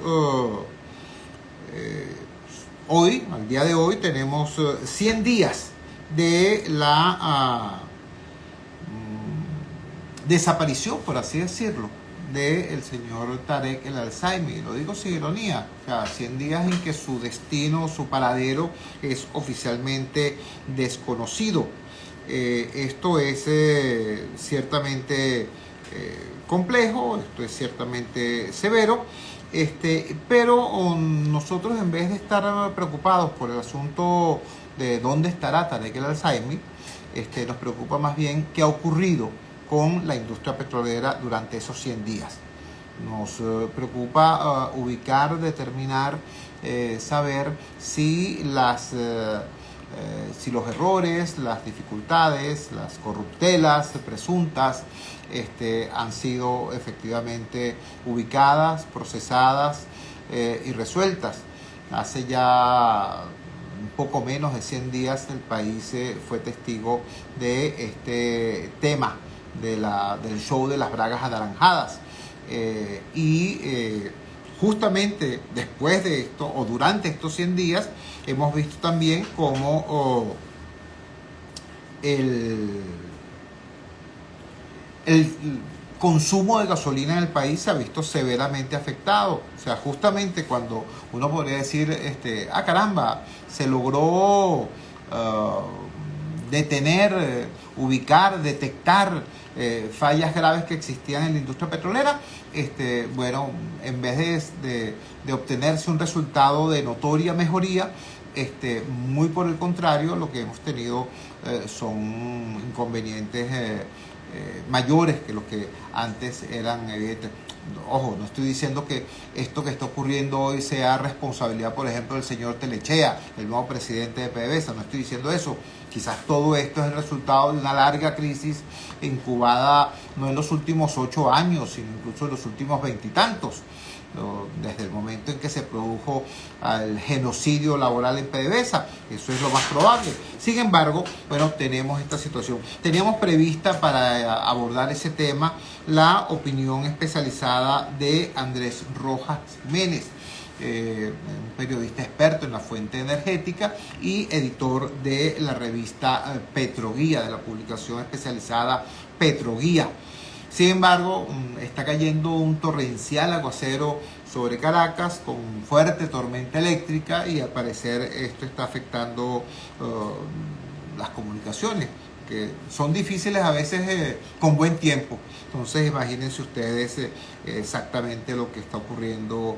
hoy, al día de hoy, tenemos 100 días de la desaparición, por así decirlo, del señor Tarek El Alzheimer. Y lo digo sin ironía, o sea, 100 días en que su destino, su paradero es oficialmente desconocido. Esto es ciertamente complejo, esto es ciertamente severo, pero nosotros, en vez de estar preocupados por el asunto de dónde estará Tarek El Alzheimer, nos preocupa más bien qué ha ocurrido con la industria petrolera durante esos 100 días. Nos preocupa ubicar, determinar, saber si los errores, las dificultades, las corruptelas presuntas han sido efectivamente ubicadas, procesadas y resueltas. Hace ya un poco menos de 100 días el país fue testigo de este tema del show de las bragas anaranjadas. Justamente después de esto, o durante estos 100 días, hemos visto también cómo el consumo de gasolina en el país se ha visto severamente afectado. O sea, justamente cuando uno podría decir, caramba, se logró detener, ubicar, detectar fallas graves que existían en la industria petrolera, en vez de obtenerse un resultado de notoria mejoría, muy por el contrario, lo que hemos tenido son inconvenientes mayores que los que antes eran evidentes. Ojo, no estoy diciendo que esto que está ocurriendo hoy sea responsabilidad, por ejemplo, del señor Telechea, el nuevo presidente de PDVSA, no estoy diciendo eso, Quizás todo esto es el resultado de una larga crisis incubada no en los últimos 8 años, sino incluso en los últimos 20 y tantos, desde el momento en que se produjo el genocidio laboral en PDVSA. Eso es lo más probable. Sin embargo, bueno, tenemos esta situación. Teníamos prevista para abordar ese tema la opinión especializada de Andrés Rojas Jiménez, un periodista experto en la fuente energética y editor de la revista Petroguía, de la publicación especializada Petroguía. Sin embargo, está cayendo un torrencial aguacero sobre Caracas con fuerte tormenta eléctrica y al parecer esto está afectando las comunicaciones, que son difíciles a veces con buen tiempo. Entonces imagínense ustedes exactamente lo que está ocurriendo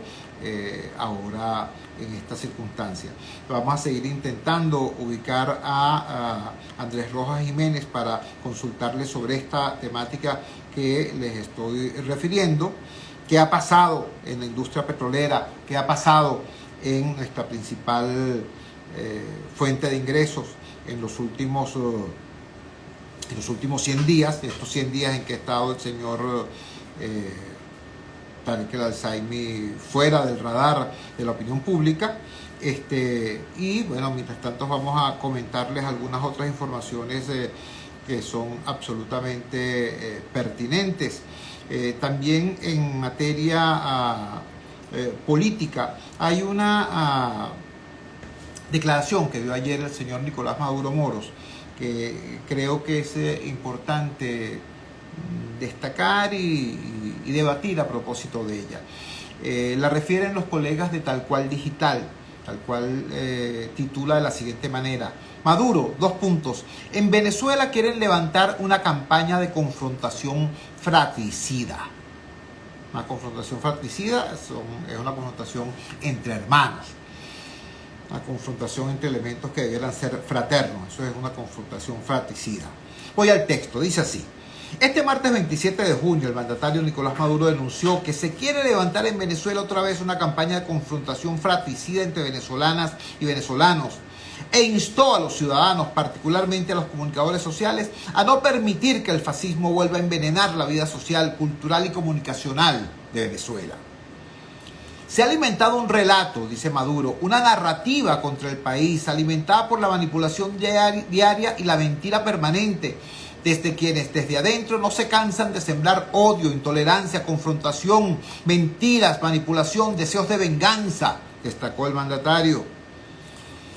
ahora en esta circunstancia. Vamos a seguir intentando ubicar a Andrés Rojas Jiménez para consultarle sobre esta temática que les estoy refiriendo. ¿Qué ha pasado en la industria petrolera? ¿Qué ha pasado en nuestra principal fuente de ingresos en los últimos 100 días? Estos 100 días en que ha estado el señor Tarek El Al-Saimi fuera del radar de la opinión pública. Y bueno, mientras tanto vamos a comentarles algunas otras informaciones que son absolutamente pertinentes. También en materia política hay una declaración que dio ayer el señor Nicolás Maduro Moros, que creo que es importante destacar y debatir a propósito de ella. La refieren los colegas de Tal Cual Digital, tal cual titula de la siguiente manera: Maduro, 2 puntos. En Venezuela quieren levantar una campaña de confrontación fratricida. Una confrontación fratricida es una confrontación entre hermanos. Una confrontación entre elementos que debieran ser fraternos. Eso es una confrontación fratricida. Voy al texto, dice así. Este martes 27 de junio, el mandatario Nicolás Maduro denunció que se quiere levantar en Venezuela otra vez una campaña de confrontación fratricida entre venezolanas y venezolanos e instó a los ciudadanos, particularmente a los comunicadores sociales, a no permitir que el fascismo vuelva a envenenar la vida social, cultural y comunicacional de Venezuela. Se ha alimentado un relato, dice Maduro, una narrativa contra el país, alimentada por la manipulación diaria y la mentira permanente, desde quienes desde adentro no se cansan de sembrar odio, intolerancia, confrontación, mentiras, manipulación, deseos de venganza, destacó el mandatario.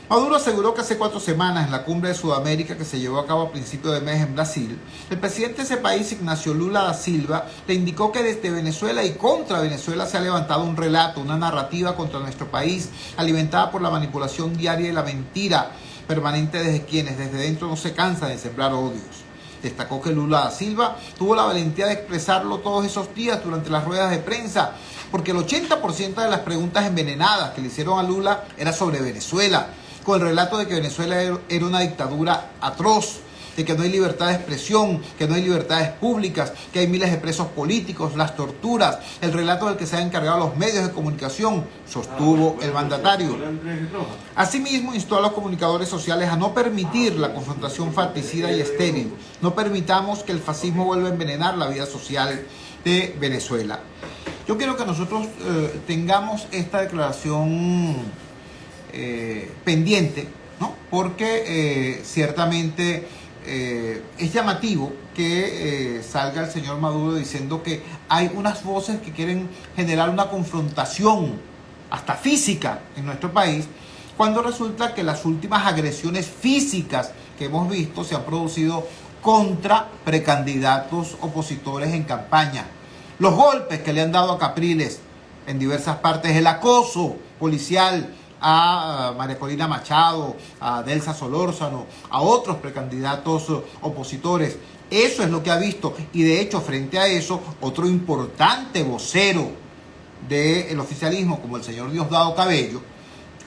Maduro aseguró que hace 4 semanas en la cumbre de Sudamérica que se llevó a cabo a principios de mes en Brasil, el presidente de ese país, Ignacio Lula da Silva, le indicó que desde Venezuela y contra Venezuela se ha levantado un relato, una narrativa contra nuestro país, alimentada por la manipulación diaria y la mentira permanente desde quienes desde dentro no se cansan de sembrar odios. Destacó que Lula da Silva tuvo la valentía de expresarlo todos esos días durante las ruedas de prensa, porque el 80% de las preguntas envenenadas que le hicieron a Lula era sobre Venezuela, con el relato de que Venezuela era una dictadura atroz, de que no hay libertad de expresión, que no hay libertades públicas, que hay miles de presos políticos, las torturas, el relato del que se han encargado los medios de comunicación, sostuvo el mandatario. Asimismo, instó a los comunicadores sociales a no permitir la confrontación fratricida y estéril. No permitamos que el fascismo vuelva a envenenar la vida social de Venezuela. Yo quiero que nosotros tengamos esta declaración pendiente, ¿no? Porque ciertamente es llamativo que salga el señor Maduro diciendo que hay unas voces que quieren generar una confrontación hasta física en nuestro país, cuando resulta que las últimas agresiones físicas que hemos visto se han producido contra precandidatos opositores en campaña. Los golpes que le han dado a Capriles en diversas partes, el acoso policial a María Corina Machado, a Delsa Solórzano, a otros precandidatos opositores. Eso es lo que ha visto. Y de hecho, frente a eso, otro importante vocero del oficialismo, como el señor Diosdado Cabello,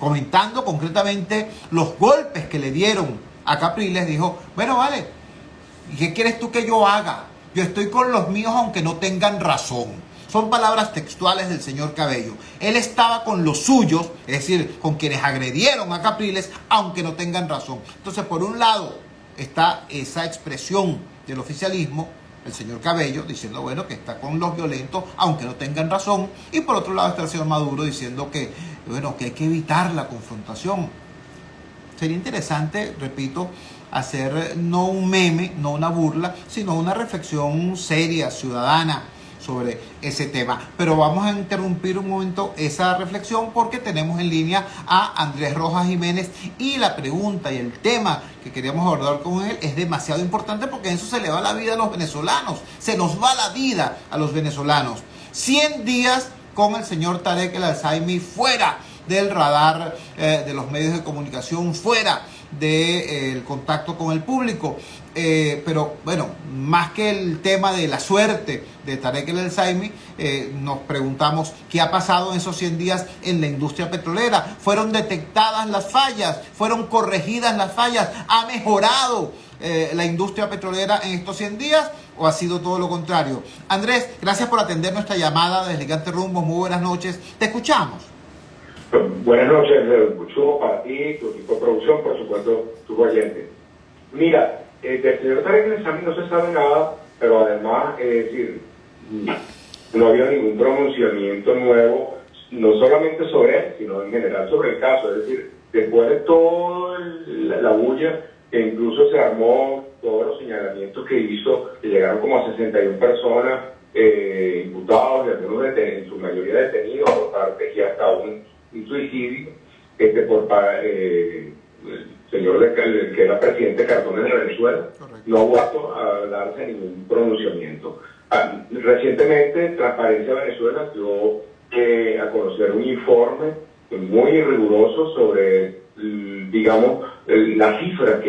comentando concretamente los golpes que le dieron a Capriles, dijo: bueno, vale, ¿y qué quieres tú que yo haga? Yo estoy con los míos aunque no tengan razón. Son palabras textuales del señor Cabello. Él estaba con los suyos, es decir, con quienes agredieron a Capriles, aunque no tengan razón. Entonces, por un lado está esa expresión del oficialismo, el señor Cabello diciendo, bueno, que está con los violentos, aunque no tengan razón. Y por otro lado está el señor Maduro diciendo que, bueno, que hay que evitar la confrontación. Sería interesante, repito, hacer no un meme, no una burla, sino una reflexión seria, ciudadana, sobre ese tema. Pero vamos a interrumpir un momento esa reflexión porque tenemos en línea a Andrés Rojas Jiménez y la pregunta y el tema que queríamos abordar con él es demasiado importante porque en eso se le va la vida a los venezolanos, se nos va la vida a los venezolanos. 100 días con el señor Tarek El Al-Zaimi fuera del radar de los medios de comunicación, fuera del contacto con el público. Pero bueno, más que el tema de la suerte de Tarek El Al-Zaimi, nos preguntamos qué ha pasado en esos 100 días en la industria petrolera. ¿Fueron detectadas las fallas? ¿Fueron corregidas las fallas? ¿Ha mejorado la industria petrolera en estos 100 días? ¿O ha sido todo lo contrario? Andrés, gracias por atender nuestra llamada desde Gigante Rumbo. Muy buenas noches. Te escuchamos. Buenas noches, Chugo, para ti, tu equipo de producción, por supuesto, tus oyentes. Mira, del señor Tarek El Al-Zaimi no se sabe nada, pero además, es decir, no había ningún pronunciamiento nuevo, no solamente sobre él, sino en general sobre el caso. Es decir, después de toda la bulla que incluso se armó, todos los señalamientos que hizo, que llegaron como a 61 personas imputados y algunos en su mayoría detenidos, por parte y hasta un suicidio por el señor que era presidente Cardones de Venezuela. Correcto. No ha vuelto a darse ningún pronunciamiento. Recientemente Transparencia Venezuela dio a conocer un informe muy riguroso sobre, digamos, la cifra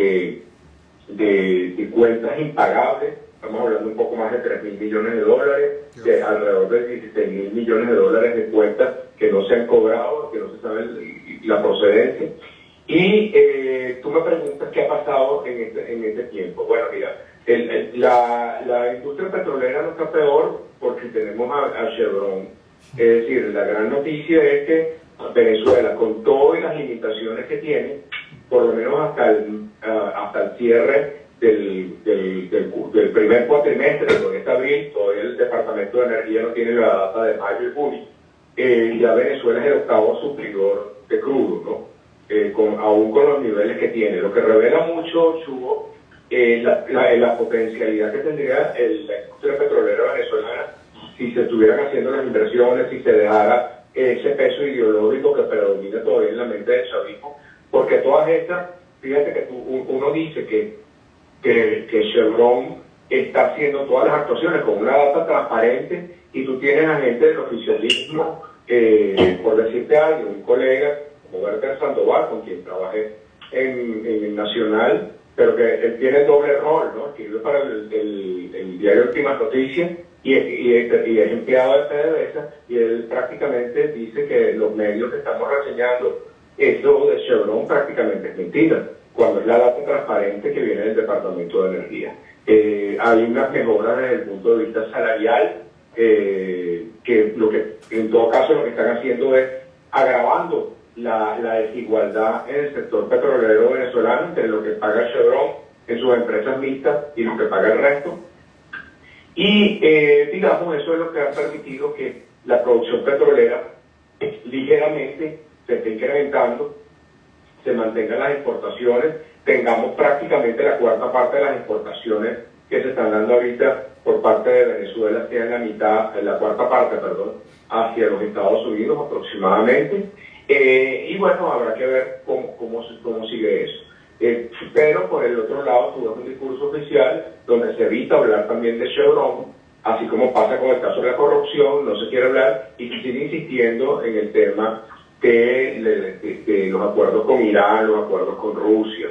de cuentas impagables. Estamos hablando un poco más de 3.000 millones de dólares, de alrededor de 16.000 millones de dólares de cuentas que no se han cobrado, que no se sabe la procedencia. Y tú me preguntas qué ha pasado en este tiempo. Bueno, mira, la industria petrolera no está peor porque tenemos a Chevron. Es decir, la gran noticia es que Venezuela, con todas las limitaciones que tiene, por lo menos hasta el cierre del primer cuatrimestre, con este abril, todavía el Departamento de Energía no tiene la data de mayo y junio, ya Venezuela es el octavo suplidor de crudo, ¿no? Aún con los niveles que tiene, lo que revela mucho, Chugo, la potencialidad que tendría la industria petrolera venezolana si se estuvieran haciendo las inversiones, si se dejara ese peso ideológico que predomina todavía en la mente del chavismo, porque todas estas, fíjate que uno dice que Chevron está haciendo todas las actuaciones con una data transparente y tú tienes a gente del oficialismo, por decirte algo, un colega como Werther Sandoval, con quien trabajé en el Nacional, pero que él tiene doble rol, ¿no? Escribe para el diario Últimas Noticias y es empleado de PDVSA, y él prácticamente dice que los medios que estamos reseñando eso de Chevron prácticamente es mentira, cuando es la data transparente que viene del Departamento de Energía. Hay unas mejoras desde el punto de vista salarial, que en todo caso lo que están haciendo es agravando la desigualdad en el sector petrolero venezolano entre lo que paga Chevron en sus empresas mixtas y lo que paga el resto. Y digamos, eso es lo que ha permitido que la producción petrolera ligeramente se esté incrementando, se mantengan las exportaciones, tengamos prácticamente la cuarta parte de las exportaciones que se están dando ahorita por parte de Venezuela, sea en la cuarta parte, hacia los Estados Unidos aproximadamente. Y bueno, habrá que ver cómo sigue eso. Pero por el otro lado tuvimos un discurso oficial donde se evita hablar también de Chevron, así como pasa con el caso de la corrupción, no se quiere hablar y se sigue insistiendo en el tema de los acuerdos con Irán, los acuerdos con Rusia.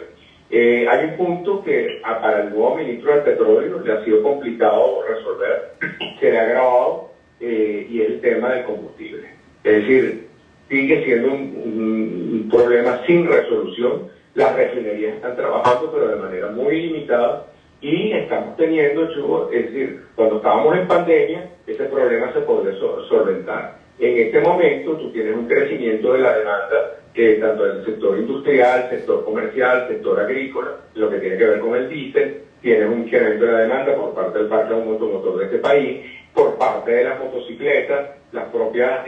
Hay un punto que para el nuevo ministro del Petróleo le ha sido complicado resolver, se le ha agravado, y es el tema del combustible. Es decir, sigue siendo un problema sin resolución. Las refinerías están trabajando, pero de manera muy limitada, y estamos teniendo, Chugo, es decir, cuando estábamos en pandemia, ese problema se podría solventar. En este momento tú tienes un crecimiento de la demanda tanto del sector industrial, sector comercial, sector agrícola, lo que tiene que ver con el diésel, tienes un incremento de la demanda por parte del parque automotor de este país, por parte de las motocicletas, la propia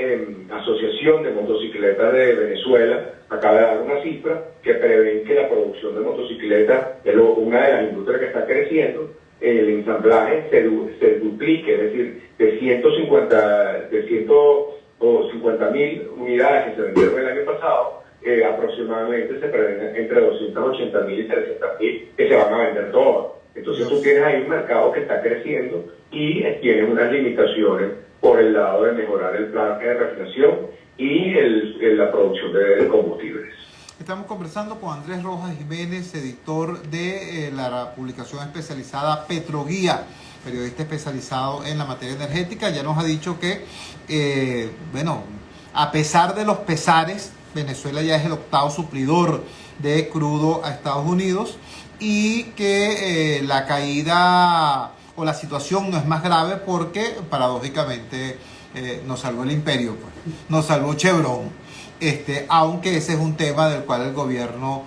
Asociación de Motocicletas de Venezuela acaba de dar una cifra que prevén que la producción de motocicletas es una de las industrias que está creciendo, el ensamblaje se duplique, es decir, de 150.000 unidades que se vendieron el año pasado, aproximadamente se prevén entre 280.000 y 300.000 que se van a vender todas. Entonces tú tienes ahí un mercado que está creciendo y tienes unas limitaciones por el lado de mejorar el plan de refinación y la producción de combustibles. Estamos conversando con Andrés Rojas Jiménez, editor de la publicación especializada Petroguía, periodista especializado en la materia energética. Ya nos ha dicho que, a pesar de los pesares, Venezuela ya es el octavo suplidor de crudo a Estados Unidos y que la caída o la situación no es más grave porque, paradójicamente, nos salvó el imperio, pues. Nos salvó Chevron. Aunque ese es un tema del cual el gobierno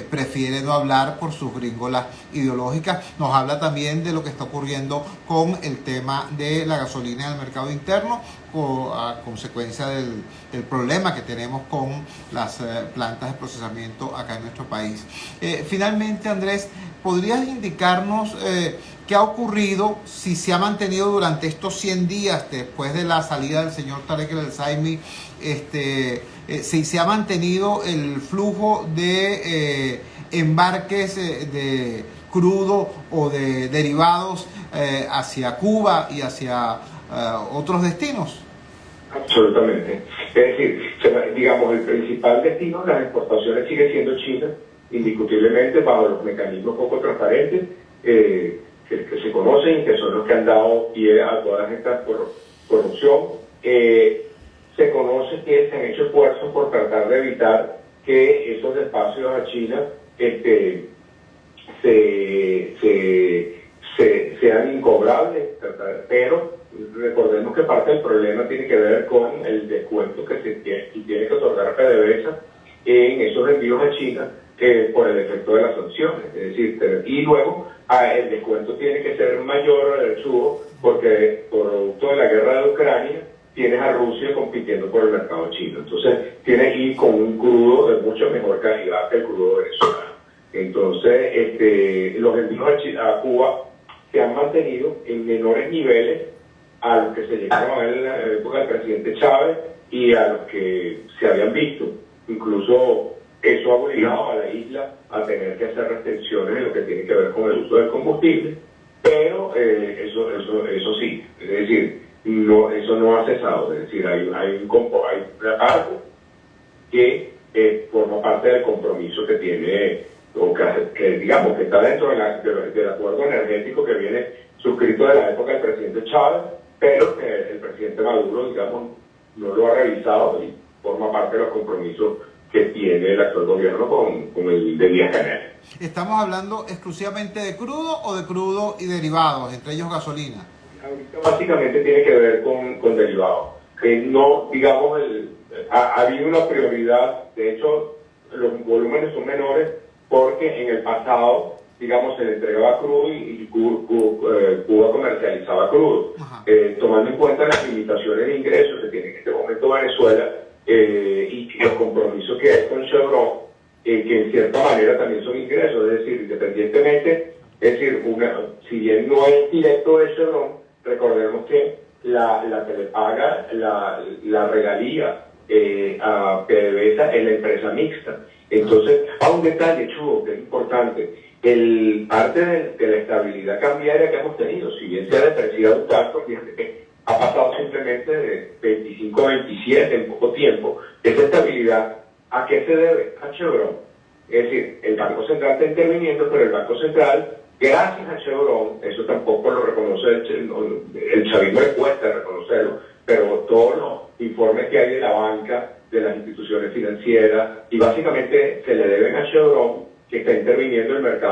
prefiere no hablar por sus gringolas ideológicas. Nos habla también de lo que está ocurriendo con el tema de la gasolina en el mercado interno, a consecuencia del problema que tenemos con las plantas de procesamiento acá en nuestro país. Finalmente, Andrés, ¿podrías indicarnos qué ha ocurrido, si se ha mantenido durante estos 100 días después de la salida del señor Tarek El Alzaimi, si se ha mantenido el flujo de embarques de crudo o de derivados hacia Cuba y hacia otros destinos? Absolutamente. Es decir, digamos, el principal destino de las exportaciones sigue siendo China, indiscutiblemente bajo los mecanismos poco transparentes que se conocen y que son los que han dado pie a todas estas corrupción. Se conoce que se han hecho esfuerzos por tratar de evitar que esos espacios a China sean incobrables, pero recordemos que parte del problema tiene que ver con el descuento que tiene que otorgar PDVSA en esos envíos a China por el efecto de las sanciones. Es decir, y luego el descuento tiene que ser mayor, porque producto de la guerra de Ucrania tienes a Rusia compitiendo por el mercado chino. Entonces tienes que ir con un crudo de mucho mejor calidad que el crudo venezolano. Entonces los envíos a Cuba se han mantenido en menores niveles a los que se llegaron a ver en la época del presidente Chávez y a los que se habían visto. Incluso eso ha obligado a la isla a tener que hacer restricciones en lo que tiene que ver con el uso del combustible, pero eso sí, es decir, no, eso no ha cesado. Es decir, hay una parte que forma parte del compromiso que tiene, o que digamos que está dentro del acuerdo energético que viene suscrito de la época del presidente Chávez, pero que el presidente Maduro, digamos, no lo ha revisado y forma parte de los compromisos que tiene el actual gobierno con el de Díaz-Canel. ¿Estamos hablando exclusivamente de crudo o de crudo y derivados, entre ellos gasolina? Ahorita básicamente tiene que ver con derivados. No, digamos, ha habido una prioridad. De hecho, los volúmenes son menores porque en el pasado, digamos, se le entregaba crudo y Cuba comercializaba crudo. Tomando en cuenta las limitaciones de ingresos que tiene en este momento Venezuela y los compromisos que hay con Chevron, que en cierta manera también son ingresos, es decir, independientemente, es decir, si bien no es directo de Chevron, recordemos que la que le paga la regalía a PDVSA es la empresa mixta. Entonces, a un detalle, Chugo, que es importante, parte de la estabilidad cambiaria que hemos tenido, si bien se ha depreciado tanto, fíjate que ha pasado simplemente de 25 a 27 en poco tiempo. Esa estabilidad, ¿a qué se debe? A Chevron. Es decir, el Banco Central está interviniendo, pero el Banco Central, gracias a Chevron, eso tampoco lo reconoce el chavismo, le cuesta reconocerlo, pero todos los informes que hay de la banca, de las instituciones financieras, y básicamente se le deben a Chevron, que está interviniendo en el mercado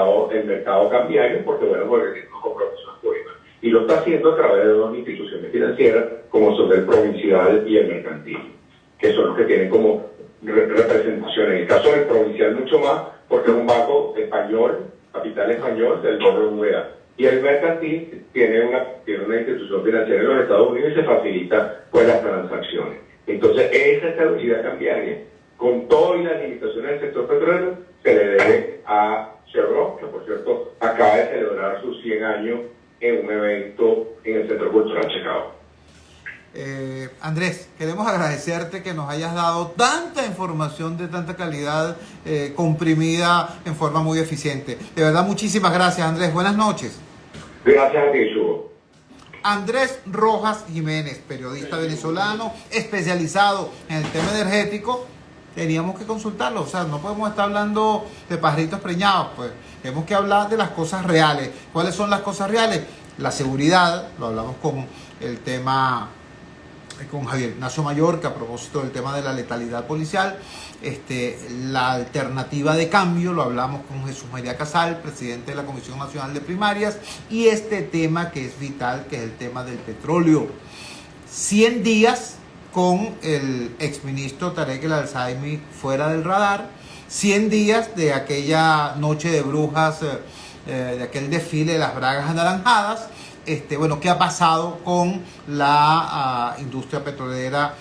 mercado cambiario, porque bueno, porque tiene unos compromisos públicos. Y lo está haciendo a través de dos instituciones financieras, como son el provincial y el mercantil, que son los que tienen como representación. En el caso del provincial mucho más, porque es un banco español, capital español del BBVA. Y el mercantil tiene una institución financiera en los Estados Unidos y se facilita pues las transacciones. Entonces, esa estabilidad cambiaria, con todas las limitaciones del sector petrolero, se le debe a Chevron, que por cierto acaba de celebrar sus 100 años en un evento en el Centro Cultural Chacao. Andrés, queremos agradecerte que nos hayas dado tanta información de tanta calidad, comprimida en forma muy eficiente. De verdad, muchísimas gracias, Andrés. Buenas noches. Gracias a ti, Hugo. Andrés Rojas Jiménez, periodista venezolano, especializado en el tema energético. Teníamos que consultarlo, o sea, no podemos estar hablando de pajaritos preñados, pues tenemos que hablar de las cosas reales. ¿Cuáles son las cosas reales? La seguridad, lo hablamos con el tema, con Javier Ignacio Mallorca a propósito del tema de la letalidad policial. La alternativa de cambio, lo hablamos con Jesús María Casal, presidente de la Comisión Nacional de Primarias, y este tema que es vital, que es el tema del petróleo. 100 días con el exministro Tarek El Al-Saimi fuera del radar, 100 días de aquella noche de brujas, de aquel desfile de las bragas anaranjadas. Bueno, ¿qué ha pasado con la industria petrolera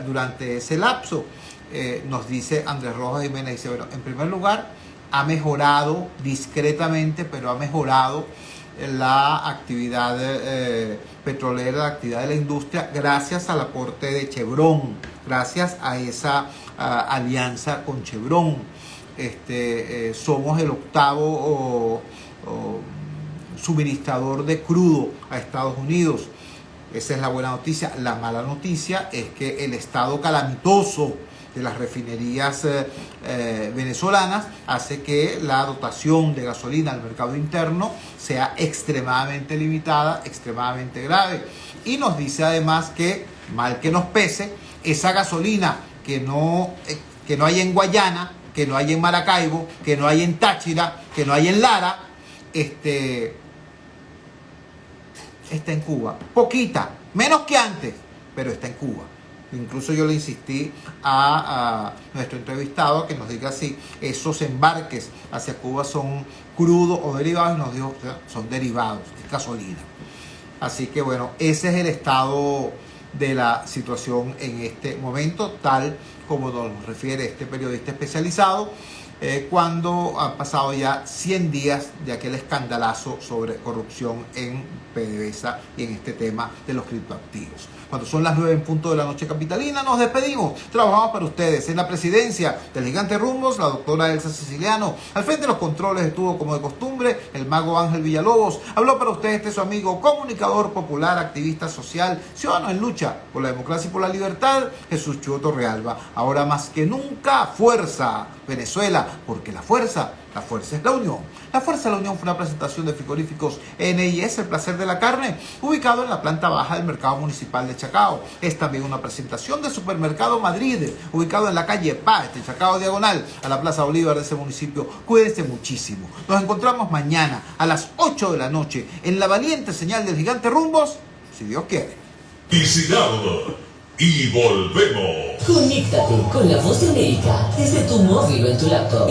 durante ese lapso? Nos dice Andrés Rojas Jiménez, dice, bueno, en primer lugar, ha mejorado discretamente, pero ha mejorado la actividad petrolera, la actividad de la industria, gracias al aporte de Chevron, gracias a esa alianza con Chevron. Somos el octavo suministrador de crudo a Estados Unidos. Esa es la buena noticia. La mala noticia es que el estado calamitoso de las refinerías venezolanas hace que la dotación de gasolina al mercado interno sea extremadamente limitada, extremadamente grave. Y nos dice además que, mal que nos pese, esa gasolina que no hay en Guayana, que no hay en Maracaibo, que no hay en Táchira, que no hay en Lara, está en Cuba. Poquita, menos que antes, pero está en Cuba. Incluso yo le insistí a nuestro entrevistado que nos diga si esos embarques hacia Cuba son crudos o derivados, y nos dijo que son derivados, es gasolina. Así que bueno, ese es el estado de la situación en este momento, tal como nos refiere este periodista especializado, cuando han pasado ya 100 días de aquel escandalazo sobre corrupción en PDVSA y en este tema de los criptoactivos. Cuando son las 9 en punto de la noche capitalina, nos despedimos. Trabajamos para ustedes. En la presidencia del Gigante Rumbos, la doctora Elsa Siciliano. Al frente de los controles estuvo, como de costumbre, el mago Ángel Villalobos. Habló para ustedes su amigo, comunicador popular, activista social, ciudadano en lucha por la democracia y por la libertad, Jesús Chuo Torrealba. Ahora más que nunca, fuerza Venezuela, porque la fuerza es la unión. La fuerza de la unión fue una presentación de Frigoríficos NIS, el placer de la carne, ubicado en la planta baja del mercado municipal de Chacao. Es también una presentación de Supermercado Madrid, ubicado en la calle Paz, de Chacao diagonal a la Plaza Bolívar de ese municipio. Cuídense muchísimo. Nos encontramos mañana a las 8 de la noche en la valiente señal del Gigante Rumbos, si Dios quiere. Publicidad y volvemos. Conéctate con La Voz de América desde tu móvil o en tu laptop.